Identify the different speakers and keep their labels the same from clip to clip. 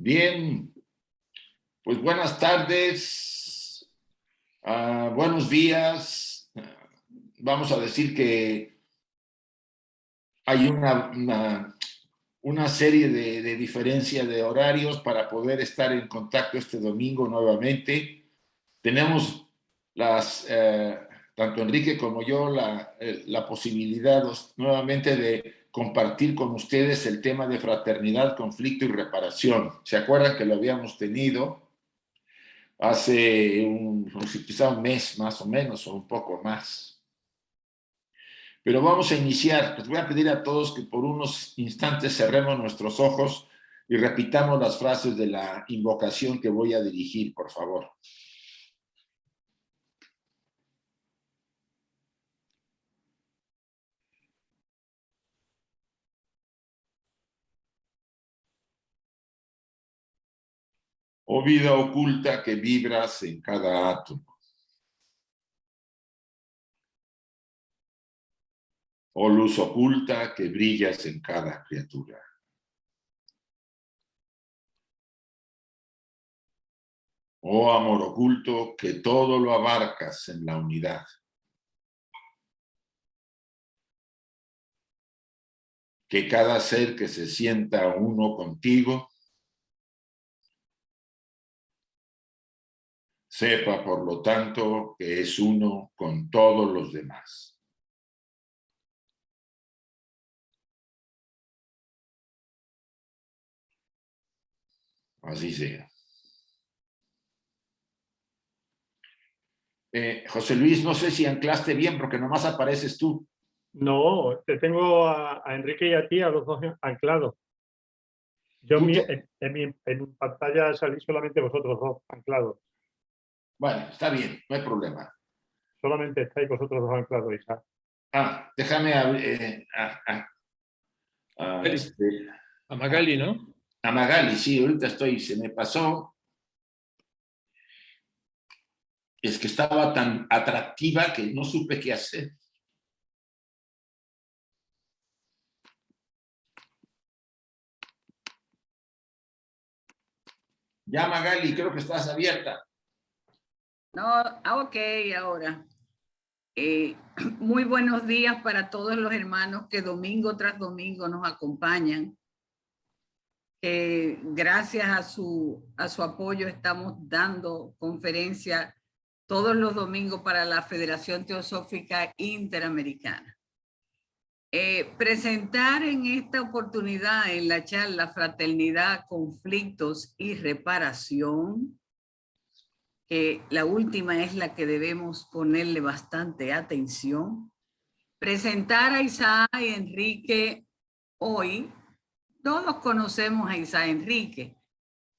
Speaker 1: Bien, pues buenas tardes, buenos días. Vamos a decir que hay una serie de diferencias de horarios para poder estar en contacto este domingo nuevamente. Tenemos tanto Enrique como yo la posibilidad nuevamente de compartir con ustedes el tema de fraternidad, conflicto y reparación. ¿Se acuerdan que lo habíamos tenido hace quizá un mes más o menos, o un poco más? Pero vamos a iniciar. Les voy a pedir a todos que por unos instantes cerremos nuestros ojos y repitamos las frases de la invocación que voy a dirigir, por favor. Oh vida oculta que vibras en cada átomo. Oh luz oculta que brillas en cada criatura. Oh amor oculto que todo lo abarcas en la unidad. Que cada ser que se sienta uno contigo sepa, por lo tanto, que es uno con todos los demás. Así sea. José Luis, no sé si anclaste bien porque nomás apareces tú.
Speaker 2: No, te tengo a Enrique y a ti, a los dos anclados. Yo en mi pantalla salí solamente vosotros dos anclados.
Speaker 1: Bueno, está bien, no hay problema.
Speaker 2: Solamente estáis vosotros dos anclados, Isaac.
Speaker 1: Déjame
Speaker 3: a Magali, ¿no?
Speaker 1: A Magali, sí, ahorita se me pasó. Es que estaba tan atractiva que no supe qué hacer. Ya, Magali, creo que estás abierta.
Speaker 4: No, ok, ahora. Muy buenos días para todos los hermanos que domingo tras domingo nos acompañan. Gracias a su apoyo estamos dando conferencias todos los domingos para la Federación Teosófica Interamericana. Presentar en esta oportunidad en la charla Fraternidad, Conflictos y Reparación, que la última es la que debemos ponerle bastante atención. Presentar a Isaac y Enrique hoy. Todos conocemos a Isaac Enrique,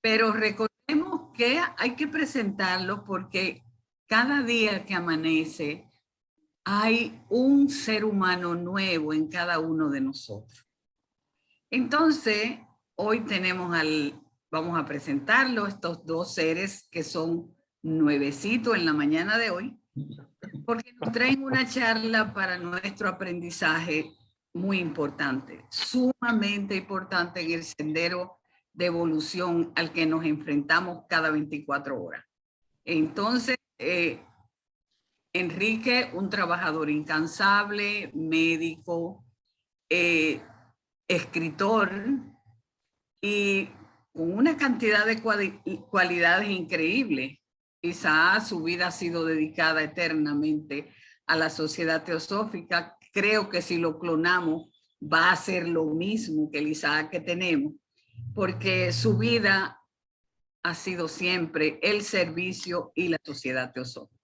Speaker 4: pero recordemos que hay que presentarlos porque cada día que amanece hay un ser humano nuevo en cada uno de nosotros. Entonces, hoy vamos a presentarlo, estos dos seres que son nuevecitos en la mañana de hoy, porque nos traen una charla para nuestro aprendizaje muy importante, sumamente importante en el sendero de evolución al que nos enfrentamos cada 24 horas. Entonces, Enrique, un trabajador incansable, médico, escritor y con una cantidad de cualidades increíbles. Isaac, su vida ha sido dedicada eternamente a la Sociedad Teosófica. Creo que si lo clonamos va a ser lo mismo que el Isaac que tenemos, porque su vida ha sido siempre el servicio y la Sociedad Teosófica.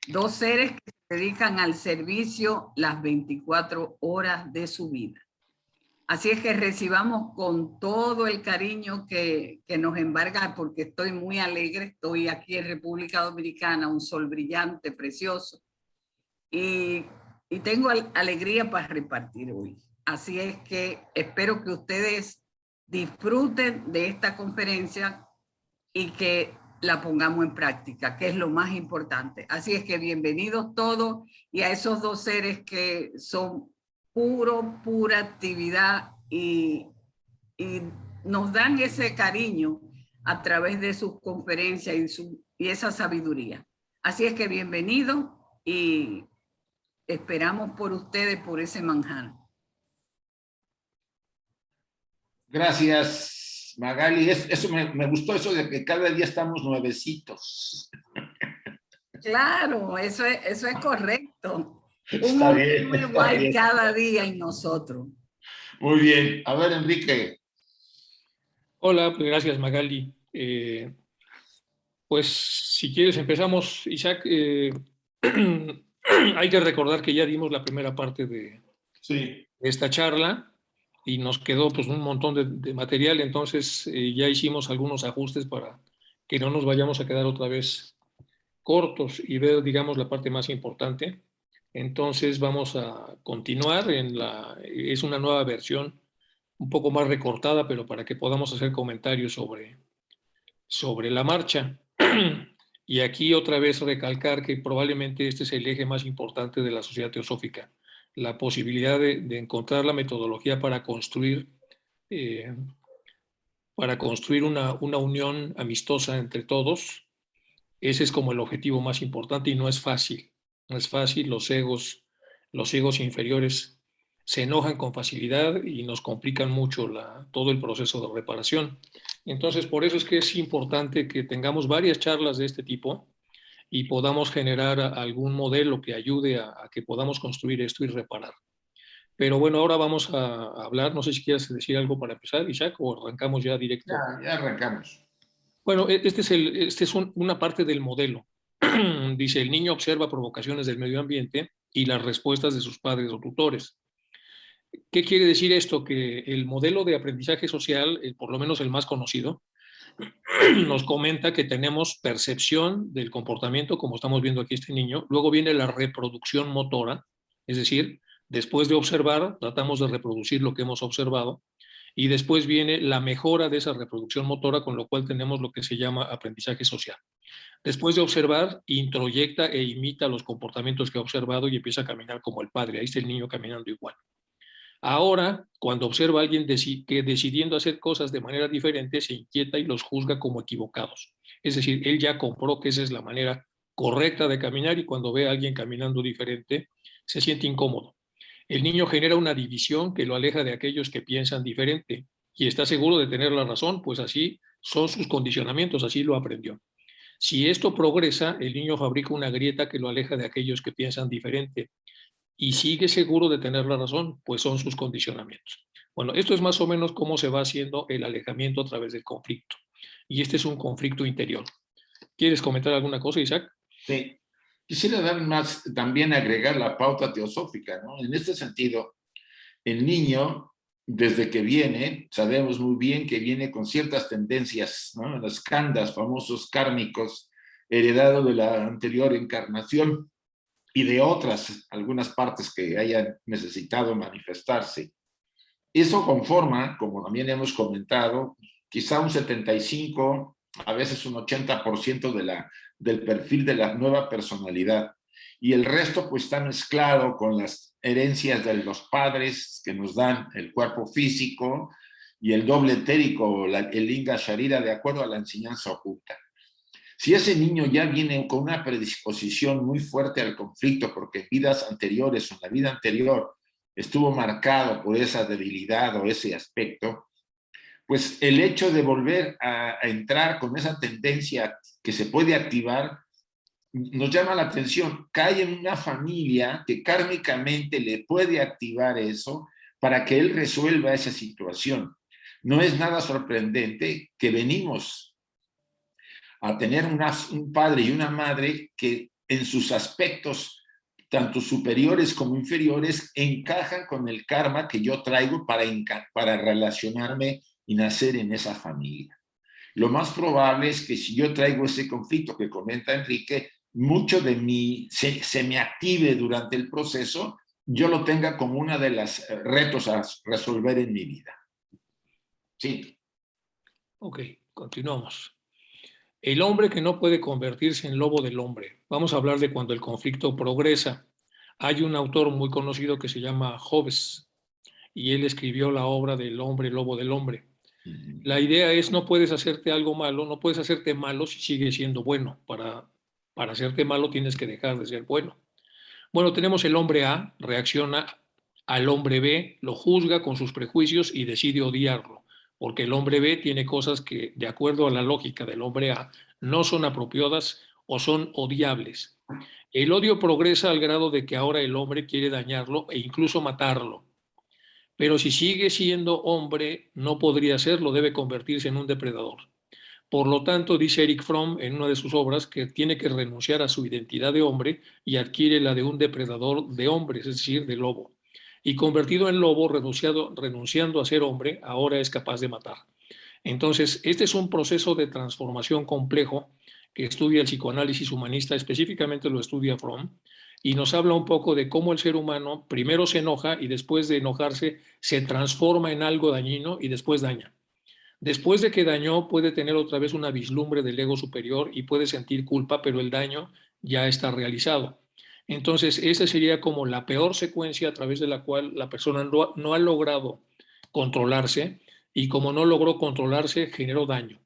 Speaker 4: Dos seres que se dedican al servicio las 24 horas de su vida. Así es que recibamos con todo el cariño que nos embarga, porque estoy muy alegre, estoy aquí en República Dominicana, un sol brillante, precioso, y tengo alegría para repartir hoy. Así es que espero que ustedes disfruten de esta conferencia y que la pongamos en práctica, que es lo más importante. Así es que bienvenidos todos y a esos dos seres que son pura actividad y nos dan ese cariño a través de sus conferencias y esa sabiduría. Así es que bienvenido y esperamos por ustedes, por ese manjar.
Speaker 1: Gracias, Magali. Eso me gustó, eso de que cada día estamos nuevecitos.
Speaker 4: Claro, eso es correcto. Un
Speaker 1: Está
Speaker 4: hombre
Speaker 1: bien,
Speaker 4: nuevo
Speaker 1: está
Speaker 4: hay
Speaker 1: bien.
Speaker 4: cada día en nosotros.
Speaker 1: Muy bien. A ver, Enrique.
Speaker 3: Hola, pues gracias Magali. Pues si quieres empezamos, Isaac. Hay que recordar que ya dimos la primera parte de
Speaker 1: Sí.
Speaker 3: esta charla y nos quedó pues un montón de material, entonces ya hicimos algunos ajustes para que no nos vayamos a quedar otra vez cortos y ver, digamos, la parte más importante. Entonces vamos a continuar es una nueva versión, un poco más recortada, pero para que podamos hacer comentarios sobre la marcha. Y aquí otra vez recalcar que probablemente este es el eje más importante de la sociedad teosófica, la posibilidad de encontrar la metodología para construir una unión amistosa entre todos. Ese es como el objetivo más importante y no es fácil. No es fácil, los egos inferiores se enojan con facilidad y nos complican mucho todo el proceso de reparación. Entonces, por eso es que es importante que tengamos varias charlas de este tipo y podamos generar algún modelo que ayude a que podamos construir esto y reparar. Pero bueno, ahora vamos a hablar, no sé si quieres decir algo para empezar, Isaac, o arrancamos ya directo.
Speaker 1: Ya arrancamos.
Speaker 3: Bueno, este es una parte del modelo. Dice, el niño observa provocaciones del medio ambiente y las respuestas de sus padres o tutores. ¿Qué quiere decir esto? Que el modelo de aprendizaje social, por lo menos el más conocido, nos comenta que tenemos percepción del comportamiento, como estamos viendo aquí este niño. Luego viene la reproducción motora, es decir, después de observar, tratamos de reproducir lo que hemos observado. Y después viene la mejora de esa reproducción motora, con lo cual tenemos lo que se llama aprendizaje social. Después de observar, introyecta e imita los comportamientos que ha observado y empieza a caminar como el padre. Ahí está el niño caminando igual. Ahora, cuando observa a alguien que decidiendo hacer cosas de manera diferente, se inquieta y los juzga como equivocados. Es decir, él ya compró que esa es la manera correcta de caminar y cuando ve a alguien caminando diferente, se siente incómodo. El niño genera una división que lo aleja de aquellos que piensan diferente y está seguro de tener la razón, pues así son sus condicionamientos, así lo aprendió. Si esto progresa, el niño fabrica una grieta que lo aleja de aquellos que piensan diferente y sigue seguro de tener la razón, pues son sus condicionamientos. Bueno, esto es más o menos cómo se va haciendo el alejamiento a través del conflicto. Y este es un conflicto interior. ¿Quieres comentar alguna cosa, Isaac?
Speaker 1: Sí. Quisiera dar más, también agregar la pauta teosófica, ¿no? En este sentido, el niño, desde que viene, sabemos muy bien que viene con ciertas tendencias, ¿no? Los khandas, famosos kármicos, heredados de la anterior encarnación y de otras, algunas partes que hayan necesitado manifestarse. Eso conforma, como también hemos comentado, quizá un 75, a veces un 80% del perfil de la nueva personalidad. Y el resto pues está mezclado con las herencias de los padres que nos dan el cuerpo físico y el doble etérico, el linga sharira, de acuerdo a la enseñanza oculta. Si ese niño ya viene con una predisposición muy fuerte al conflicto, porque en vidas anteriores o en la vida anterior estuvo marcado por esa debilidad o ese aspecto, pues el hecho de volver a entrar con esa tendencia que se puede activar nos llama la atención. Cae en una familia que kármicamente le puede activar eso para que él resuelva esa situación. No es nada sorprendente que venimos a tener un padre y una madre que en sus aspectos tanto superiores como inferiores, encajan con el karma que yo traigo para relacionarme y nacer en esa familia. Lo más probable es que si yo traigo ese conflicto que comenta Enrique, mucho de mí se me active durante el proceso, yo lo tenga como uno de los retos a resolver en mi vida. Sí.
Speaker 3: Ok, continuamos. El hombre que no puede convertirse en lobo del hombre. Vamos a hablar de cuando el conflicto progresa. Hay un autor muy conocido que se llama Hobbes y él escribió la obra del hombre, lobo del hombre. La idea es no puedes hacerte algo malo, no puedes hacerte malo si sigues siendo bueno. Para hacerte malo tienes que dejar de ser bueno. Bueno, tenemos el hombre A, reacciona al hombre B, lo juzga con sus prejuicios y decide odiarlo, porque el hombre B tiene cosas que, de acuerdo a la lógica del hombre A, no son apropiadas o son odiables. El odio progresa al grado de que ahora el hombre quiere dañarlo e incluso matarlo. Pero si sigue siendo hombre, no podría serlo, debe convertirse en un depredador. Por lo tanto, dice Eric Fromm en una de sus obras que tiene que renunciar a su identidad de hombre y adquiere la de un depredador de hombres, es decir, de lobo. Y convertido en lobo, renunciando a ser hombre, ahora es capaz de matar. Entonces, este es un proceso de transformación complejo que estudia el psicoanálisis humanista, específicamente lo estudia Fromm, y nos habla un poco de cómo el ser humano primero se enoja y después de enojarse se transforma en algo dañino y después daña. Después de que dañó, puede tener otra vez una vislumbre del ego superior y puede sentir culpa, pero el daño ya está realizado. Entonces, esa sería como la peor secuencia a través de la cual la persona no ha logrado controlarse y como no logró controlarse, generó daño.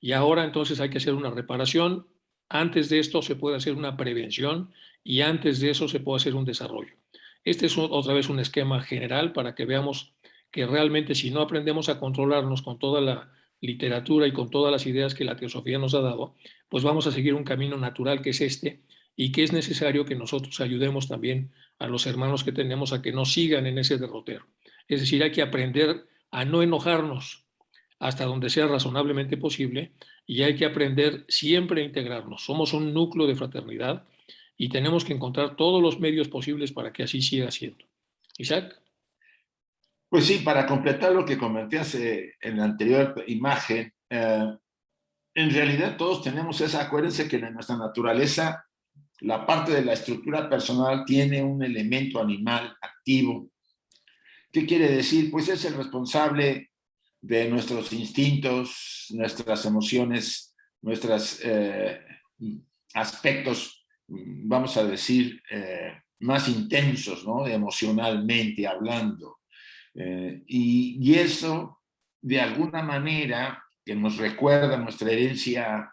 Speaker 3: Y ahora entonces hay que hacer una reparación. Antes de esto se puede hacer una prevención y antes de eso se puede hacer un desarrollo. Este es otra vez un esquema general para que veamos que realmente si no aprendemos a controlarnos con toda la literatura y con todas las ideas que la teosofía nos ha dado, pues vamos a seguir un camino natural que es este y que es necesario que nosotros ayudemos también a los hermanos que tenemos a que no sigan en ese derrotero. Es decir, hay que aprender a no enojarnos hasta donde sea razonablemente posible y hay que aprender siempre a integrarnos. Somos un núcleo de fraternidad y tenemos que encontrar todos los medios posibles para que así siga siendo. Isaac.
Speaker 1: Pues sí, para completar lo que comenté en la anterior imagen, en realidad todos tenemos esa, acuérdense que en nuestra naturaleza la parte de la estructura personal tiene un elemento animal activo. ¿Qué quiere decir? Pues es el responsable de nuestros instintos, nuestras emociones, nuestros aspectos, vamos a decir, más intensos, ¿no? Emocionalmente hablando. Y eso, de alguna manera, que nos recuerda nuestra herencia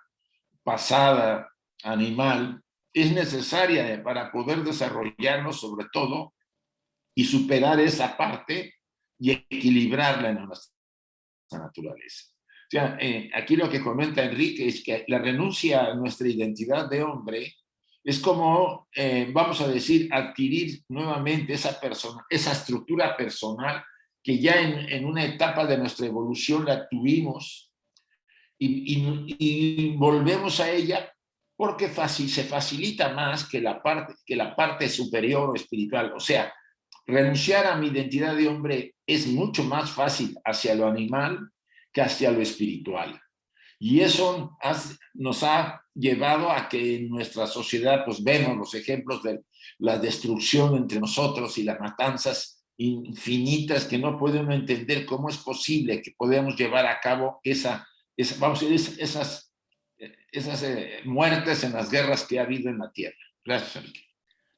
Speaker 1: pasada animal, es necesaria para poder desarrollarnos sobre todo y superar esa parte y equilibrarla en nuestra naturaleza. O sea, aquí lo que comenta Enrique es que la renuncia a nuestra identidad de hombre es como, vamos a decir, adquirir nuevamente esa estructura personal que ya en una etapa de nuestra evolución la tuvimos y volvemos a ella porque se facilita más que la parte superior o espiritual. O sea, renunciar a mi identidad de hombre es mucho más fácil hacia lo animal que hacia lo espiritual. Y eso nos ha llevado a que en nuestra sociedad pues vemos los ejemplos de la destrucción entre nosotros y las matanzas infinitas que no podemos entender cómo es posible que podamos llevar a cabo esas muertes en las guerras que ha habido en la tierra. Gracias, Enrique.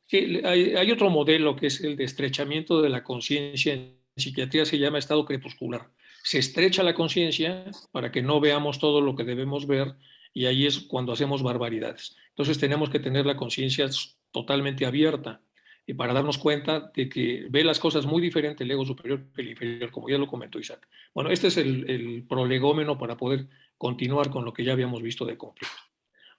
Speaker 3: Sí, hay otro modelo que es el de estrechamiento de la conciencia. En psiquiatría se llama estado crepuscular. Se estrecha la conciencia para que no veamos todo lo que debemos ver y ahí es cuando hacemos barbaridades. Entonces tenemos que tener la conciencia totalmente abierta y para darnos cuenta de que ve las cosas muy diferente el ego superior que el inferior, como ya lo comentó Isaac. Bueno, este es el prolegómeno para poder continuar con lo que ya habíamos visto de conflicto.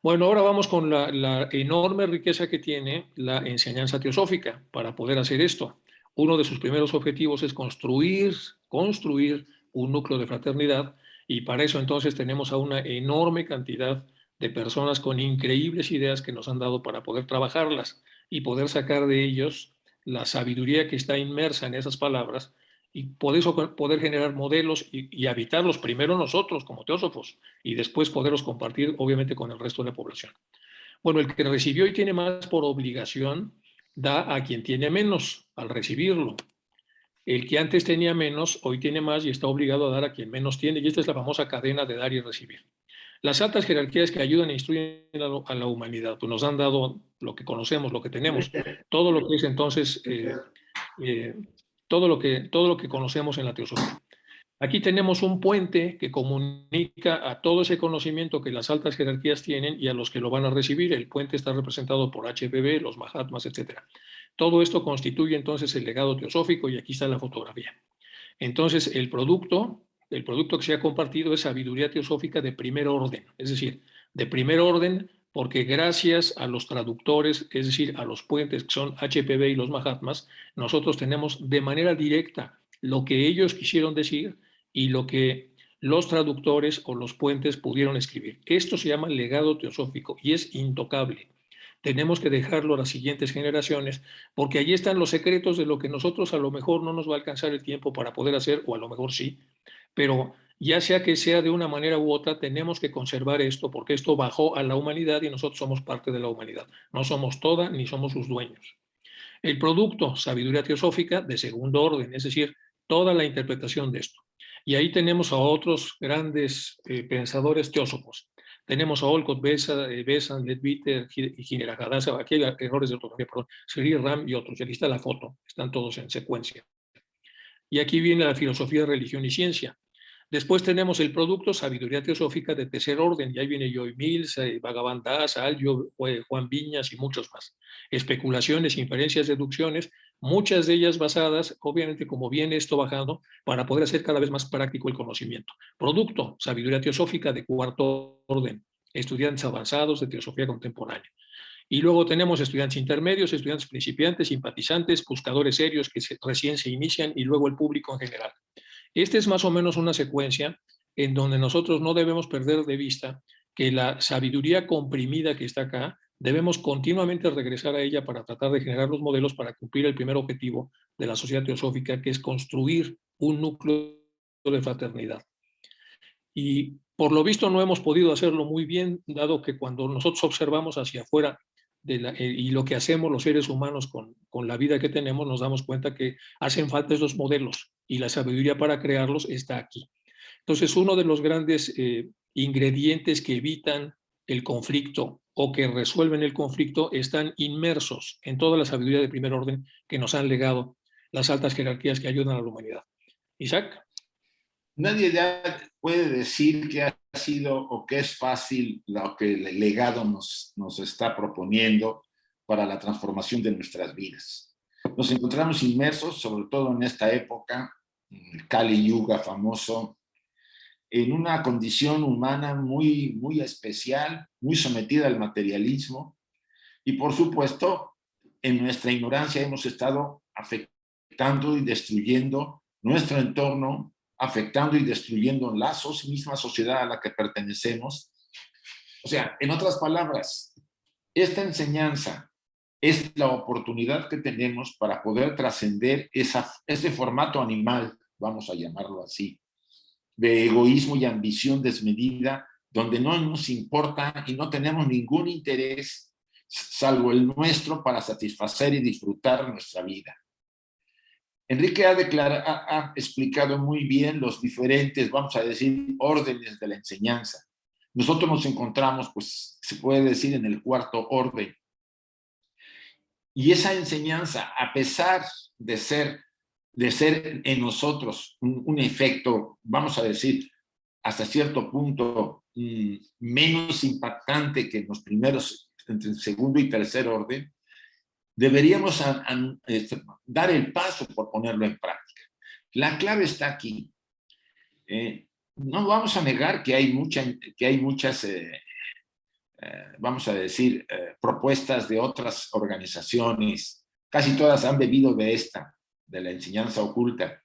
Speaker 3: Bueno, ahora vamos con la enorme riqueza que tiene la enseñanza teosófica para poder hacer esto. Uno de sus primeros objetivos es construir un núcleo de fraternidad y para eso entonces tenemos a una enorme cantidad de personas con increíbles ideas que nos han dado para poder trabajarlas y poder sacar de ellos la sabiduría que está inmersa en esas palabras y poder generar modelos y habitarlos primero nosotros como teósofos y después poderlos compartir obviamente con el resto de la población. Bueno, el que recibió y tiene más por obligación da a quien tiene menos al recibirlo. El que antes tenía menos, hoy tiene más y está obligado a dar a quien menos tiene. Y esta es la famosa cadena de dar y recibir. Las altas jerarquías que ayudan e instruyen a la humanidad, pues nos han dado lo que conocemos, lo que tenemos, todo lo que es entonces, todo lo que conocemos en la teosofía. Aquí tenemos un puente que comunica a todo ese conocimiento que las altas jerarquías tienen y a los que lo van a recibir. El puente está representado por HPV, los Mahatmas, etc. Todo esto constituye entonces el legado teosófico y aquí está la fotografía. Entonces, el producto que se ha compartido es sabiduría teosófica de primer orden, es decir, de primer orden porque gracias a los traductores, es decir, a los puentes que son HPV y los Mahatmas, nosotros tenemos de manera directa lo que ellos quisieron decir y lo que los traductores o los puentes pudieron escribir. Esto se llama legado teosófico y es intocable. Tenemos que dejarlo a las siguientes generaciones, porque allí están los secretos de lo que nosotros a lo mejor no nos va a alcanzar el tiempo para poder hacer, o a lo mejor sí, pero ya sea que sea de una manera u otra, tenemos que conservar esto, porque esto bajó a la humanidad y nosotros somos parte de la humanidad. No somos toda ni somos sus dueños. El producto, sabiduría teosófica de segundo orden, es decir, toda la interpretación de esto. Y ahí tenemos a otros grandes pensadores teósofos. Tenemos a Olcott, Besant, Leadbeater, Ginera Hadassah, aquí hay errores de ortografía, perdón, Sri Ram y otros. Y aquí está la foto, están todos en secuencia. Y aquí viene la filosofía, religión y ciencia. Después tenemos el producto sabiduría teosófica de tercer orden, y ahí viene Joy Mills, Bhagavan Das, Aljo, Juan Viñas y muchos más. Especulaciones, inferencias, deducciones, muchas de ellas basadas, obviamente, como viene esto bajando, para poder hacer cada vez más práctico el conocimiento. Producto, sabiduría teosófica de cuarto orden, estudiantes avanzados de teosofía contemporánea. Y luego tenemos estudiantes intermedios, estudiantes principiantes, simpatizantes, buscadores serios que recién se inician y luego el público en general. Esta es más o menos una secuencia en donde nosotros no debemos perder de vista que la sabiduría comprimida que está acá, debemos continuamente regresar a ella para tratar de generar los modelos para cumplir el primer objetivo de la sociedad teosófica, que es construir un núcleo de fraternidad. Y por lo visto no hemos podido hacerlo muy bien, dado que cuando nosotros observamos hacia afuera y lo que hacemos los seres humanos con la vida que tenemos, nos damos cuenta que hacen falta esos modelos y la sabiduría para crearlos está aquí. Entonces, uno de los grandes ingredientes que evitan el conflicto o que resuelven el conflicto están inmersos en toda la sabiduría de primer orden que nos han legado las altas jerarquías que ayudan a la humanidad. Isaac.
Speaker 1: Nadie ya puede decir que ha sido o que es fácil lo que el legado nos está proponiendo para la transformación de nuestras vidas. Nos encontramos inmersos, sobre todo en esta época, el Kali Yuga famoso, en una condición humana muy, muy especial, muy sometida al materialismo, y por supuesto, en nuestra ignorancia hemos estado afectando y destruyendo nuestro entorno, afectando y destruyendo la misma sociedad a la que pertenecemos. O sea, en otras palabras, esta enseñanza es la oportunidad que tenemos para poder trascender ese formato animal, vamos a llamarlo así, de egoísmo y ambición desmedida, donde no nos importa y no tenemos ningún interés, salvo el nuestro, para satisfacer y disfrutar nuestra vida. Enrique ha explicado muy bien los diferentes, vamos a decir, órdenes de la enseñanza. Nosotros nos encontramos, pues, se puede decir, en el cuarto orden. Y esa enseñanza, a pesar de ser en nosotros un efecto, vamos a decir, hasta cierto punto menos impactante que en los primeros, entre el segundo y tercer orden, deberíamos dar el paso por ponerlo en práctica. La clave está aquí. No vamos a negar que hay muchas, vamos a decir, propuestas de otras organizaciones. Casi todas han bebido de la enseñanza oculta.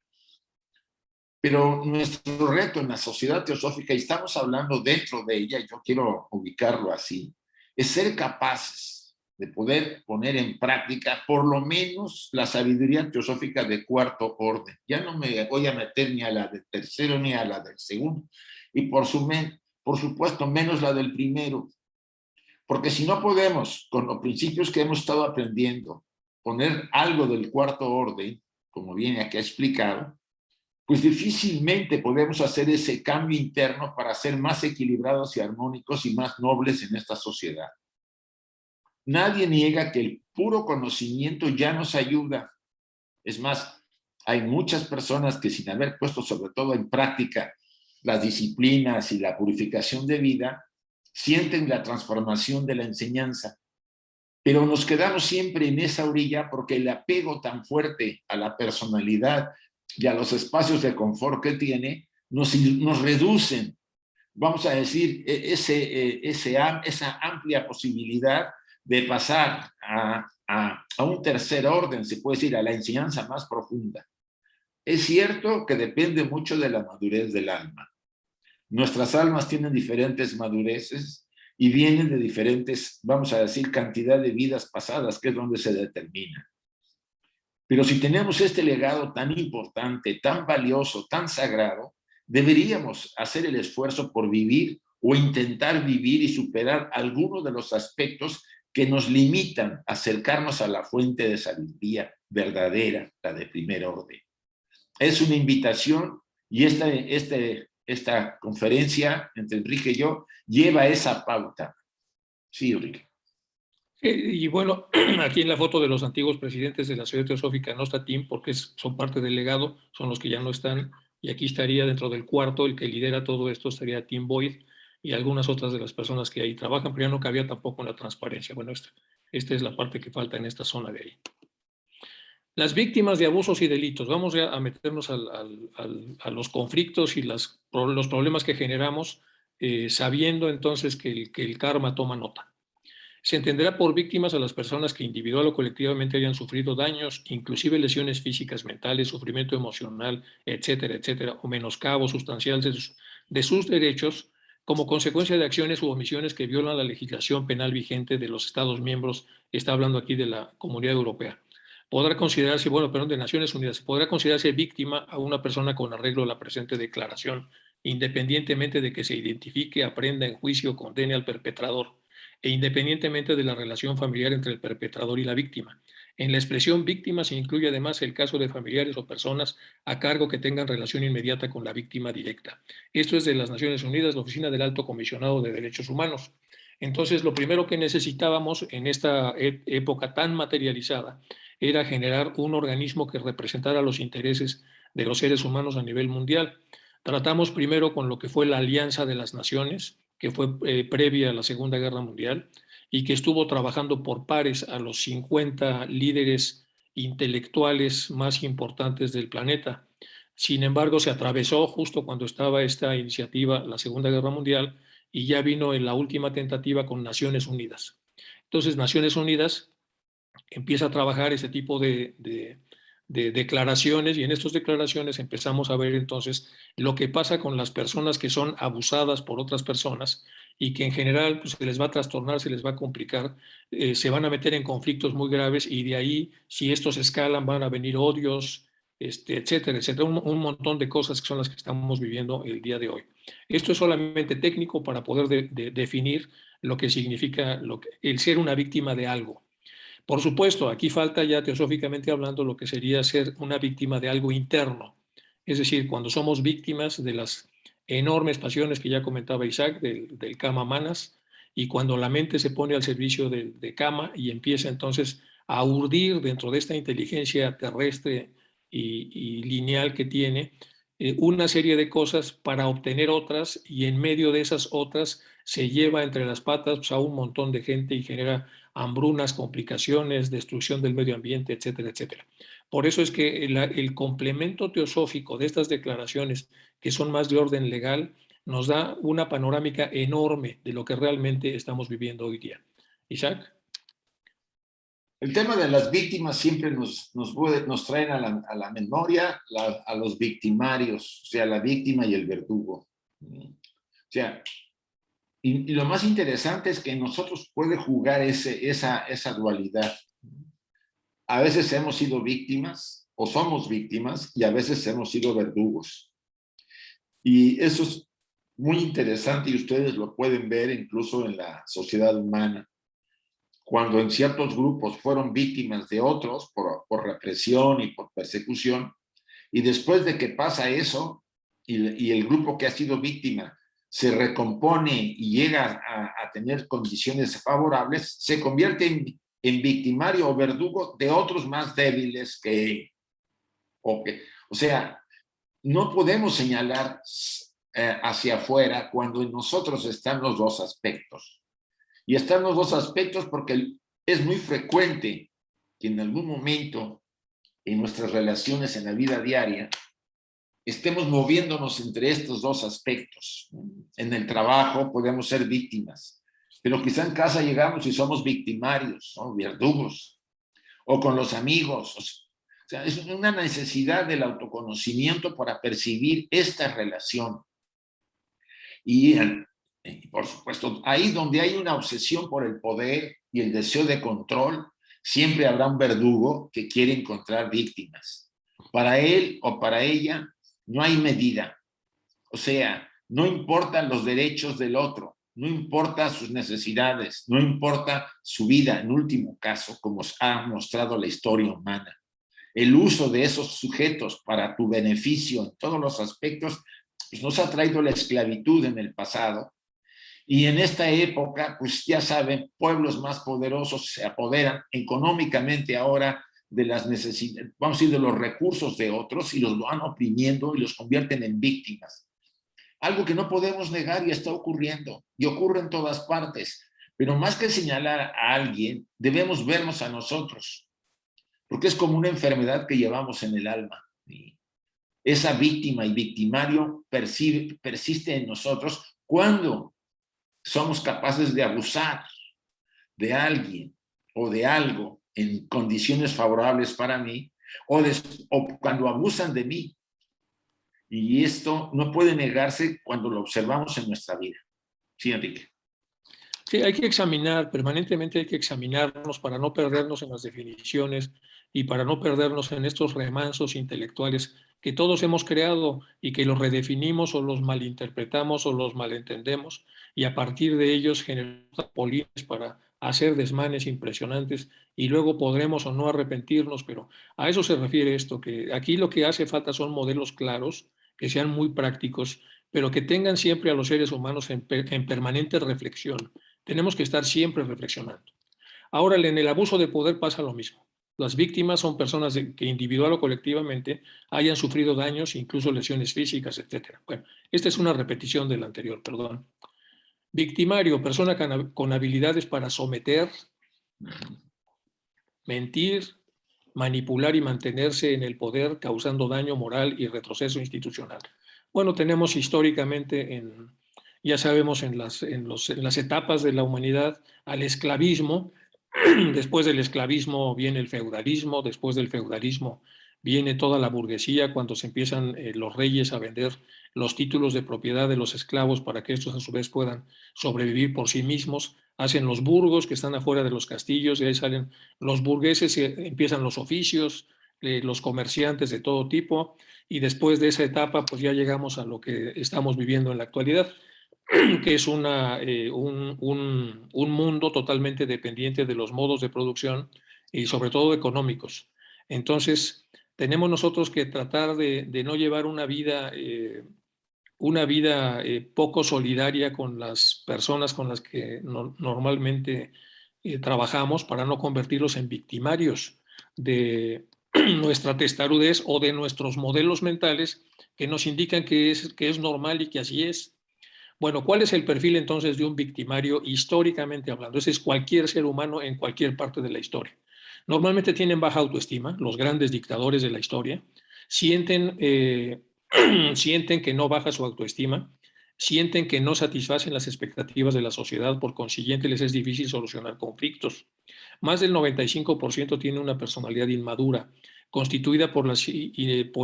Speaker 1: Pero nuestro reto en la sociedad teosófica, y estamos hablando dentro de ella, y yo quiero ubicarlo así, es ser capaces de poder poner en práctica por lo menos la sabiduría teosófica de cuarto orden. Ya no me voy a meter ni a la del tercero ni a la del segundo, y por supuesto menos la del primero, porque si no podemos, con los principios que hemos estado aprendiendo, poner algo del cuarto orden, como viene aquí explicado, pues difícilmente podemos hacer ese cambio interno para ser más equilibrados y armónicos y más nobles en esta sociedad. Nadie niega que el puro conocimiento ya nos ayuda. Es más, hay muchas personas que sin haber puesto sobre todo en práctica las disciplinas y la purificación de vida, sienten la transformación de la enseñanza. Pero nos quedamos siempre en esa orilla porque el apego tan fuerte a la personalidad y a los espacios de confort que tiene nos reducen, vamos a decir, esa amplia posibilidad de pasar a un tercer orden, se puede decir, a la enseñanza más profunda. Es cierto que depende mucho de la madurez del alma. Nuestras almas tienen diferentes madureces y vienen de diferentes, vamos a decir, cantidad de vidas pasadas, que es donde se determina. Pero si tenemos este legado tan importante, tan valioso, tan sagrado, deberíamos hacer el esfuerzo por vivir o intentar vivir y superar algunos de los aspectos que nos limitan a acercarnos a la fuente de sabiduría verdadera, la de primer orden. Es una invitación y esta conferencia entre Enrique y yo lleva esa pauta. Sí, Enrique.
Speaker 3: Y bueno, aquí en la foto de los antiguos presidentes de la Sociedad Teosófica no está Tim, porque son parte del legado, son los que ya no están, y aquí estaría dentro del cuarto, el que lidera todo esto estaría Tim Boyd y algunas otras de las personas que ahí trabajan, pero ya no cabía tampoco en la transparencia. Bueno, esta es la parte que falta en esta zona de ahí. Las víctimas de abusos y delitos. Vamos ya a meternos a los conflictos y los problemas que generamos, sabiendo entonces que el karma toma nota. Se entenderá por víctimas a las personas que individual o colectivamente hayan sufrido daños, inclusive lesiones físicas, mentales, sufrimiento emocional, etcétera, etcétera, o menoscabo sustancial de sus derechos como consecuencia de acciones u omisiones que violan la legislación penal vigente de los Estados miembros. Está hablando aquí de la Comunidad Europea. Podrá considerarse, de Naciones Unidas, podrá considerarse víctima a una persona con arreglo a la presente declaración, independientemente de que se identifique, aprenda, en juicio o condene al perpetrador, e independientemente de la relación familiar entre el perpetrador y la víctima. En la expresión víctima se incluye además el caso de familiares o personas a cargo que tengan relación inmediata con la víctima directa. Esto es de las Naciones Unidas, la Oficina del Alto Comisionado de Derechos Humanos. Entonces, lo primero que necesitábamos en esta época tan materializada era generar un organismo que representara los intereses de los seres humanos a nivel mundial. Tratamos primero con lo que fue la Alianza de las Naciones, que fue previa a la Segunda Guerra Mundial y que estuvo trabajando por pares a los 50 líderes intelectuales más importantes del planeta. Sin embargo, se atravesó justo cuando estaba esta iniciativa, la Segunda Guerra Mundial, y ya vino en la última tentativa con Naciones Unidas. Entonces, Naciones Unidas empieza a trabajar ese tipo de declaraciones, y en estas declaraciones empezamos a ver entonces lo que pasa con las personas que son abusadas por otras personas y que en general pues, se les va a trastornar, se les va a complicar, se van a meter en conflictos muy graves y de ahí, si estos escalan, van a venir odios, etcétera, etcétera, un montón de cosas que son las que estamos viviendo el día de hoy. Esto es solamente técnico para poder definir lo que significa el ser una víctima de algo. Por supuesto, aquí falta ya teosóficamente hablando lo que sería ser una víctima de algo interno. Es decir, cuando somos víctimas de las enormes pasiones que ya comentaba Isaac, del kama manas, y cuando la mente se pone al servicio de kama y empieza entonces a urdir dentro de esta inteligencia terrestre y lineal que tiene, una serie de cosas para obtener otras, y en medio de esas otras se lleva entre las patas pues, a un montón de gente y genera hambrunas, complicaciones, destrucción del medio ambiente, etcétera, etcétera. Por eso es que el complemento teosófico de estas declaraciones, que son más de orden legal, nos da una panorámica enorme de lo que realmente estamos viviendo hoy día. Isaac.
Speaker 1: El tema de las víctimas siempre nos traen a la memoria a los victimarios, o sea, la víctima y el verdugo. O sea, y lo más interesante es que en nosotros puede jugar esa dualidad. A veces hemos sido víctimas o somos víctimas y a veces hemos sido verdugos. Y eso es muy interesante y ustedes lo pueden ver incluso en la sociedad humana. Cuando en ciertos grupos fueron víctimas de otros por represión y por persecución, y después de que pasa eso, y el grupo que ha sido víctima se recompone y llega a tener condiciones favorables, se convierte en victimario o verdugo de otros más débiles que él. O sea, no podemos señalar hacia afuera cuando en nosotros están los dos aspectos. Y están los dos aspectos porque es muy frecuente que en algún momento en nuestras relaciones en la vida diaria estemos moviéndonos entre estos dos aspectos. En el trabajo podemos ser víctimas, pero quizá en casa llegamos y somos victimarios, ¿no? Verdugos, o con los amigos. O sea, es una necesidad del autoconocimiento para percibir esta relación. Y por supuesto, ahí donde hay una obsesión por el poder y el deseo de control, siempre habrá un verdugo que quiere encontrar víctimas. Para él o para ella no hay medida. O sea, no importan los derechos del otro, no importa sus necesidades, no importa su vida, en último caso, como ha mostrado la historia humana. El uso de esos sujetos para tu beneficio en todos los aspectos pues nos ha traído la esclavitud en el pasado. Y en esta época, pues ya saben, pueblos más poderosos se apoderan económicamente ahora de las necesidades, vamos a decir, de los recursos de otros y los van oprimiendo y los convierten en víctimas. Algo que no podemos negar y está ocurriendo, y ocurre en todas partes. Pero más que señalar a alguien, debemos vernos a nosotros, porque es como una enfermedad que llevamos en el alma. Esa víctima y victimario persiste en nosotros cuando somos capaces de abusar de alguien o de algo en condiciones favorables para mí, o cuando abusan de mí. Y esto no puede negarse cuando lo observamos en nuestra vida. Sí, Enrique.
Speaker 3: Sí, hay que examinar, permanentemente hay que examinarnos para no perdernos en las definiciones y para no perdernos en estos remansos intelectuales que todos hemos creado y que los redefinimos o los malinterpretamos o los malentendemos, y a partir de ellos generamos polines para hacer desmanes impresionantes y luego podremos o no arrepentirnos, pero a eso se refiere esto, que aquí lo que hace falta son modelos claros, que sean muy prácticos, pero que tengan siempre a los seres humanos en permanente reflexión. Tenemos que estar siempre reflexionando. Ahora, en el abuso de poder pasa lo mismo. Las víctimas son personas que individual o colectivamente hayan sufrido daños, incluso lesiones físicas, etc. Bueno, esta es una repetición del anterior, perdón. Victimario, persona con habilidades para someter, mentir, manipular y mantenerse en el poder, causando daño moral y retroceso institucional. Bueno, tenemos históricamente, ya sabemos, en las etapas de la humanidad, al esclavismo. Después del esclavismo viene el feudalismo, después del feudalismo viene toda la burguesía, cuando se empiezan los reyes a vender los títulos de propiedad de los esclavos para que estos a su vez puedan sobrevivir por sí mismos. Hacen los burgos que están afuera de los castillos y ahí salen los burgueses y empiezan los oficios, los comerciantes de todo tipo, y después de esa etapa pues ya llegamos a lo que estamos viviendo en la actualidad, que es un mundo totalmente dependiente de los modos de producción y sobre todo económicos. Entonces, tenemos nosotros que tratar de no llevar una vida poco solidaria con las personas con las que normalmente trabajamos, para no convertirlos en victimarios de nuestra testarudez o de nuestros modelos mentales que nos indican que es normal y que así es. Bueno, ¿cuál es el perfil entonces de un victimario históricamente hablando? Ese es cualquier ser humano en cualquier parte de la historia. Normalmente tienen baja autoestima, los grandes dictadores de la historia, sienten que no baja su autoestima, sienten que no satisfacen las expectativas de la sociedad, por consiguiente les es difícil solucionar conflictos. Más del 95% tiene una personalidad inmadura, constituida por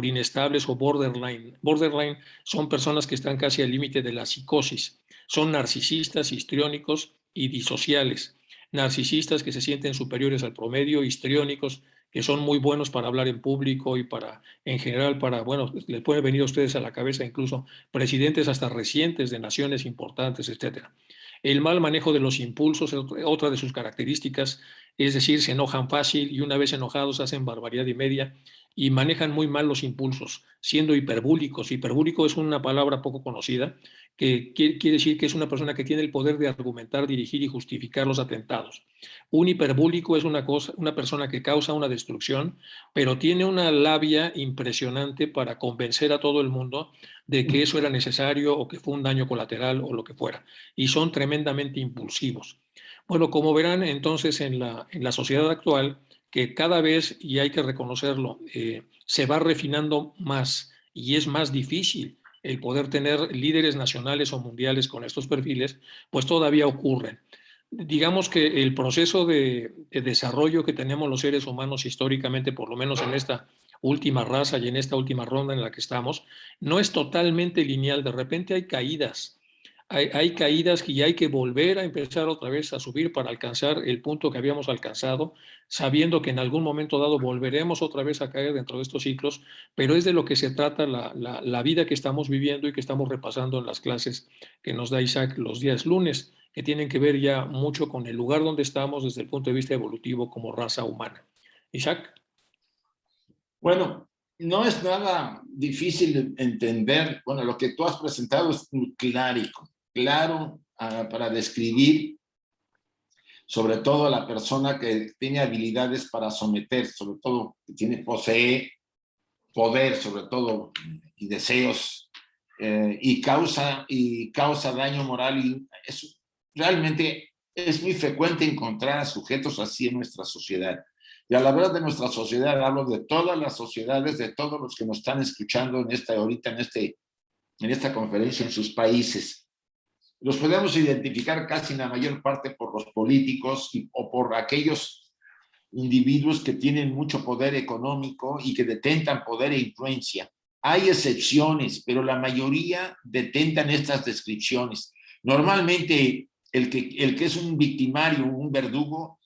Speaker 3: inestables o borderline. Borderline son personas que están casi al límite de la psicosis. Son narcisistas, histriónicos y disociales. Narcisistas que se sienten superiores al promedio, histriónicos que son muy buenos para hablar en público y en general, bueno, les puede venir a ustedes a la cabeza incluso presidentes hasta recientes de naciones importantes, etc. El mal manejo de los impulsos es otra de sus características, es decir, se enojan fácil y una vez enojados hacen barbaridad y media y manejan muy mal los impulsos, siendo hiperbúlicos. Hiperbúlico es una palabra poco conocida que quiere decir que es una persona que tiene el poder de argumentar, dirigir y justificar los atentados. Un hiperbúlico es una persona que causa una destrucción, pero tiene una labia impresionante para convencer a todo el mundo de que eso era necesario o que fue un daño colateral o lo que fuera. Y son tremendamente impulsivos. Bueno, como verán entonces en la sociedad actual, que cada vez, y hay que reconocerlo, se va refinando más y es más difícil el poder tener líderes nacionales o mundiales con estos perfiles, pues todavía ocurren. Digamos que el proceso de desarrollo que tenemos los seres humanos históricamente, por lo menos en esta última raza y en esta última ronda en la que estamos, no es totalmente lineal. De repente hay caídas. Hay caídas y hay que volver a empezar otra vez a subir para alcanzar el punto que habíamos alcanzado, sabiendo que en algún momento dado volveremos otra vez a caer dentro de estos ciclos, pero es de lo que se trata la vida que estamos viviendo y que estamos repasando en las clases que nos da Isaac los días lunes, que tienen que ver ya mucho con el lugar donde estamos desde el punto de vista evolutivo como raza humana. Isaac.
Speaker 1: Bueno, no es nada difícil de entender. Bueno, lo que tú has presentado es claro para describir sobre todo a la persona que tiene habilidades para someter, sobre todo que posee poder, sobre todo, y deseos, y causa daño moral. Y realmente es muy frecuente encontrar a sujetos así en nuestra sociedad. Y al hablar de nuestra sociedad, hablo de todas las sociedades, de todos los que nos están escuchando en esta conferencia en sus países. Los podemos identificar casi en la mayor parte por los políticos o por aquellos individuos que tienen mucho poder económico y que detentan poder e influencia. Hay excepciones, pero la mayoría detentan estas descripciones. Normalmente el que es un victimario, un verdugo,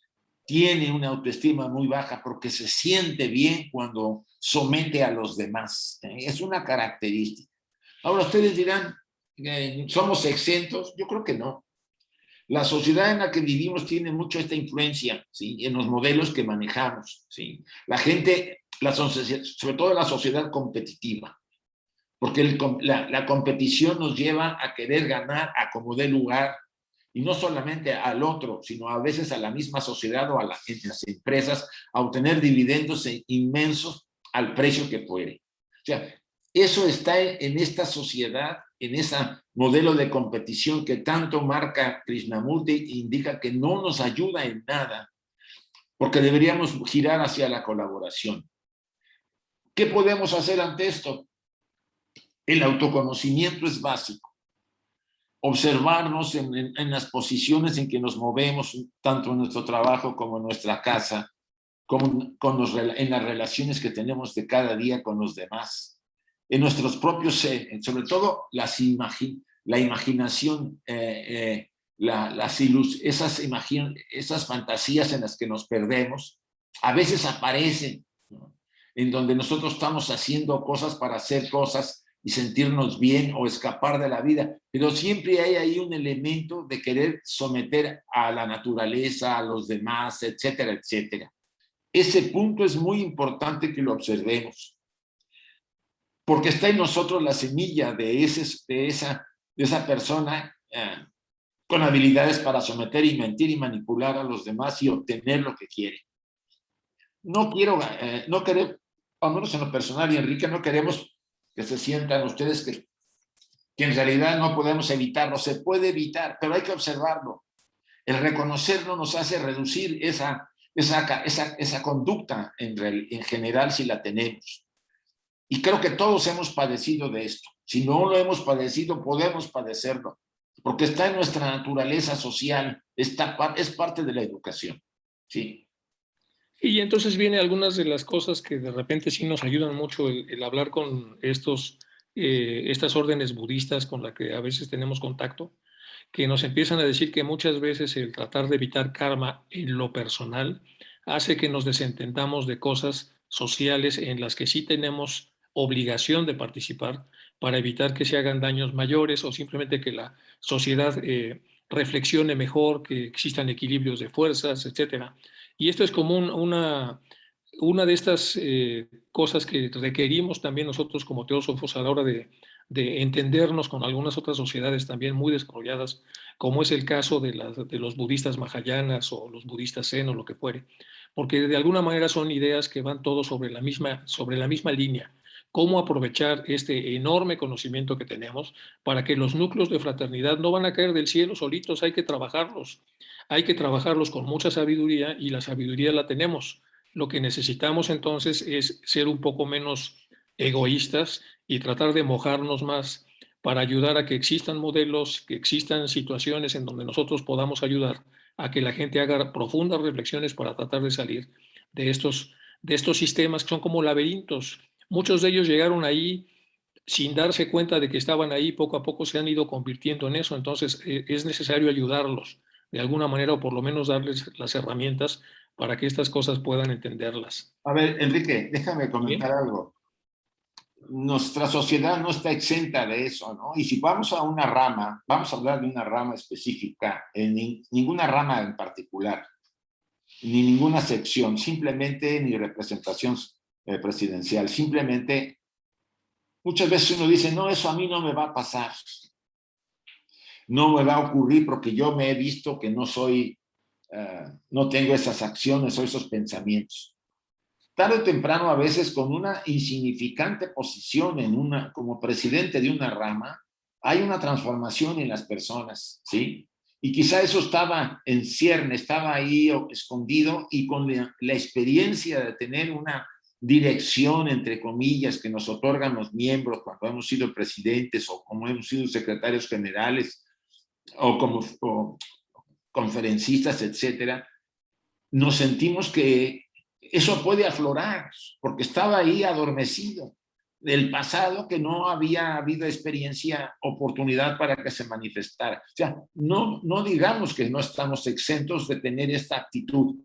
Speaker 1: tiene una autoestima muy baja porque se siente bien cuando somete a los demás. Es una característica. Ahora ustedes dirán, ¿somos exentos? Yo creo que no. La sociedad en la que vivimos tiene mucho esta influencia, ¿sí? En los modelos que manejamos, ¿sí? La gente, sobre todo la sociedad competitiva, porque la competición nos lleva a querer ganar a como dé lugar, y no solamente al otro, sino a veces a la misma sociedad o en las empresas, a obtener dividendos inmensos al precio que puede. O sea, eso está en esta sociedad, en ese modelo de competición que tanto marca Krishnamurti e indica que no nos ayuda en nada, porque deberíamos girar hacia la colaboración. ¿Qué podemos hacer ante esto? El autoconocimiento es básico. Observarnos en las posiciones en que nos movemos, tanto en nuestro trabajo como en nuestra casa, como en las relaciones que tenemos de cada día con los demás, en nuestros propios, sobre todo la imaginación, esas fantasías en las que nos perdemos, a veces aparecen, ¿no? En donde nosotros estamos haciendo cosas para hacer cosas y sentirnos bien o escapar de la vida, pero siempre hay ahí un elemento de querer someter a la naturaleza, a los demás, etcétera, etcétera. Ese punto es muy importante que lo observemos, porque está en nosotros la semilla de esa persona con habilidades para someter y mentir y manipular a los demás y obtener lo que quiere. No queremos, al menos en lo personal, y Enrique, no queremos que se sientan ustedes que en realidad no podemos evitarlo. Se puede evitar, pero hay que observarlo. El reconocerlo nos hace reducir esa conducta en general si la tenemos. Y creo que todos hemos padecido de esto. Si no lo hemos padecido, podemos padecerlo, porque está en nuestra naturaleza social, es parte de la educación. ¿Sí?
Speaker 3: Y entonces vienen algunas de las cosas que de repente sí nos ayudan mucho el hablar con estas órdenes budistas con las que a veces tenemos contacto, que nos empiezan a decir que muchas veces el tratar de evitar karma en lo personal hace que nos desentendamos de cosas sociales en las que sí tenemos obligación de participar para evitar que se hagan daños mayores o simplemente que la sociedad reflexione mejor, que existan equilibrios de fuerzas, etcétera. Y esto es como una de estas cosas que requerimos también nosotros como teósofos a la hora de entendernos con algunas otras sociedades también muy desarrolladas, como es el caso de los budistas mahayanas o los budistas zen o lo que fuere, porque de alguna manera son ideas que van todos sobre la misma línea. Cómo aprovechar este enorme conocimiento que tenemos para que los núcleos de fraternidad no van a caer del cielo solitos, hay que trabajarlos con mucha sabiduría y la sabiduría la tenemos. Lo que necesitamos entonces es ser un poco menos egoístas y tratar de mojarnos más para ayudar a que existan modelos, que existan situaciones en donde nosotros podamos ayudar a que la gente haga profundas reflexiones para tratar de salir de estos sistemas que son como laberintos. Muchos de ellos llegaron ahí sin darse cuenta de que estaban ahí, poco a poco se han ido convirtiendo en eso, entonces es necesario ayudarlos de alguna manera o por lo menos darles las herramientas para que estas cosas puedan entenderlas.
Speaker 1: A ver, Enrique, déjame comentar
Speaker 3: ¿Sí?
Speaker 1: algo. Nuestra sociedad no está exenta de eso, ¿no? Y si vamos a una rama, vamos a hablar de una rama específica, ninguna rama en particular, ni ninguna sección, simplemente ni representación presidencial, simplemente muchas veces uno dice, no, eso a mí no me va a pasar, no me va a ocurrir porque yo me he visto que no soy, no tengo esas acciones o esos pensamientos. Tarde o temprano, a veces con una insignificante posición como presidente de una rama, hay una transformación en las personas, ¿sí? Y quizá eso estaba en cierne, estaba ahí escondido, y con la experiencia de tener una dirección, entre comillas, que nos otorgan los miembros cuando hemos sido presidentes o como hemos sido secretarios generales o como conferencistas, etcétera, nos sentimos que eso puede aflorar, porque estaba ahí adormecido del pasado, que no había habido experiencia, oportunidad para que se manifestara. O sea, no digamos que no estamos exentos de tener esta actitud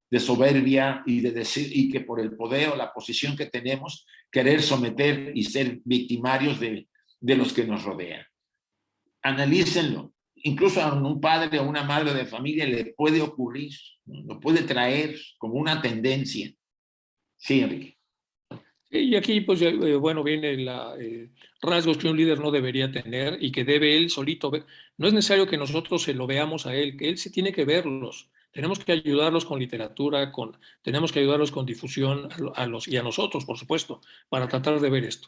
Speaker 1: de soberbia y de decir, y que por el poder o la posición que tenemos, querer someter y ser victimarios de los que nos rodean. Analícenlo. Incluso a un padre o una madre de familia le puede ocurrir, ¿no? Lo puede traer como una tendencia. Sí, Enrique.
Speaker 3: Y aquí, pues, bueno, viene rasgos que un líder no debería tener y que debe él solito ver. No es necesario que nosotros se lo veamos a él, que él se tiene que verlos. Tenemos que ayudarlos con literatura, tenemos que ayudarlos con difusión y a nosotros, por supuesto, para tratar de ver esto.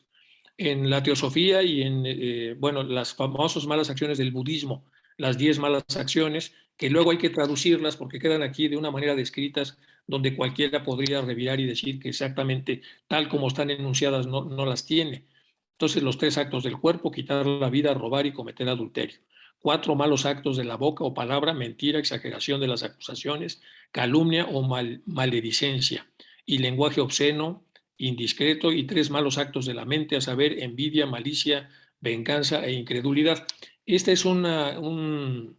Speaker 3: En la teosofía y en, bueno, las famosas malas acciones del budismo, las 10 malas acciones, que luego hay que traducirlas porque quedan aquí de una manera descritas donde cualquiera podría revirar y decir que exactamente tal como están enunciadas no las tiene. Entonces, los 3 actos del cuerpo: quitar la vida, robar y cometer adulterio. 4 malos actos de la boca o palabra: mentira, exageración de las acusaciones, calumnia o maledicencia, y lenguaje obsceno, indiscreto. Y 3 malos actos de la mente, a saber, envidia, malicia, venganza e incredulidad. Este es un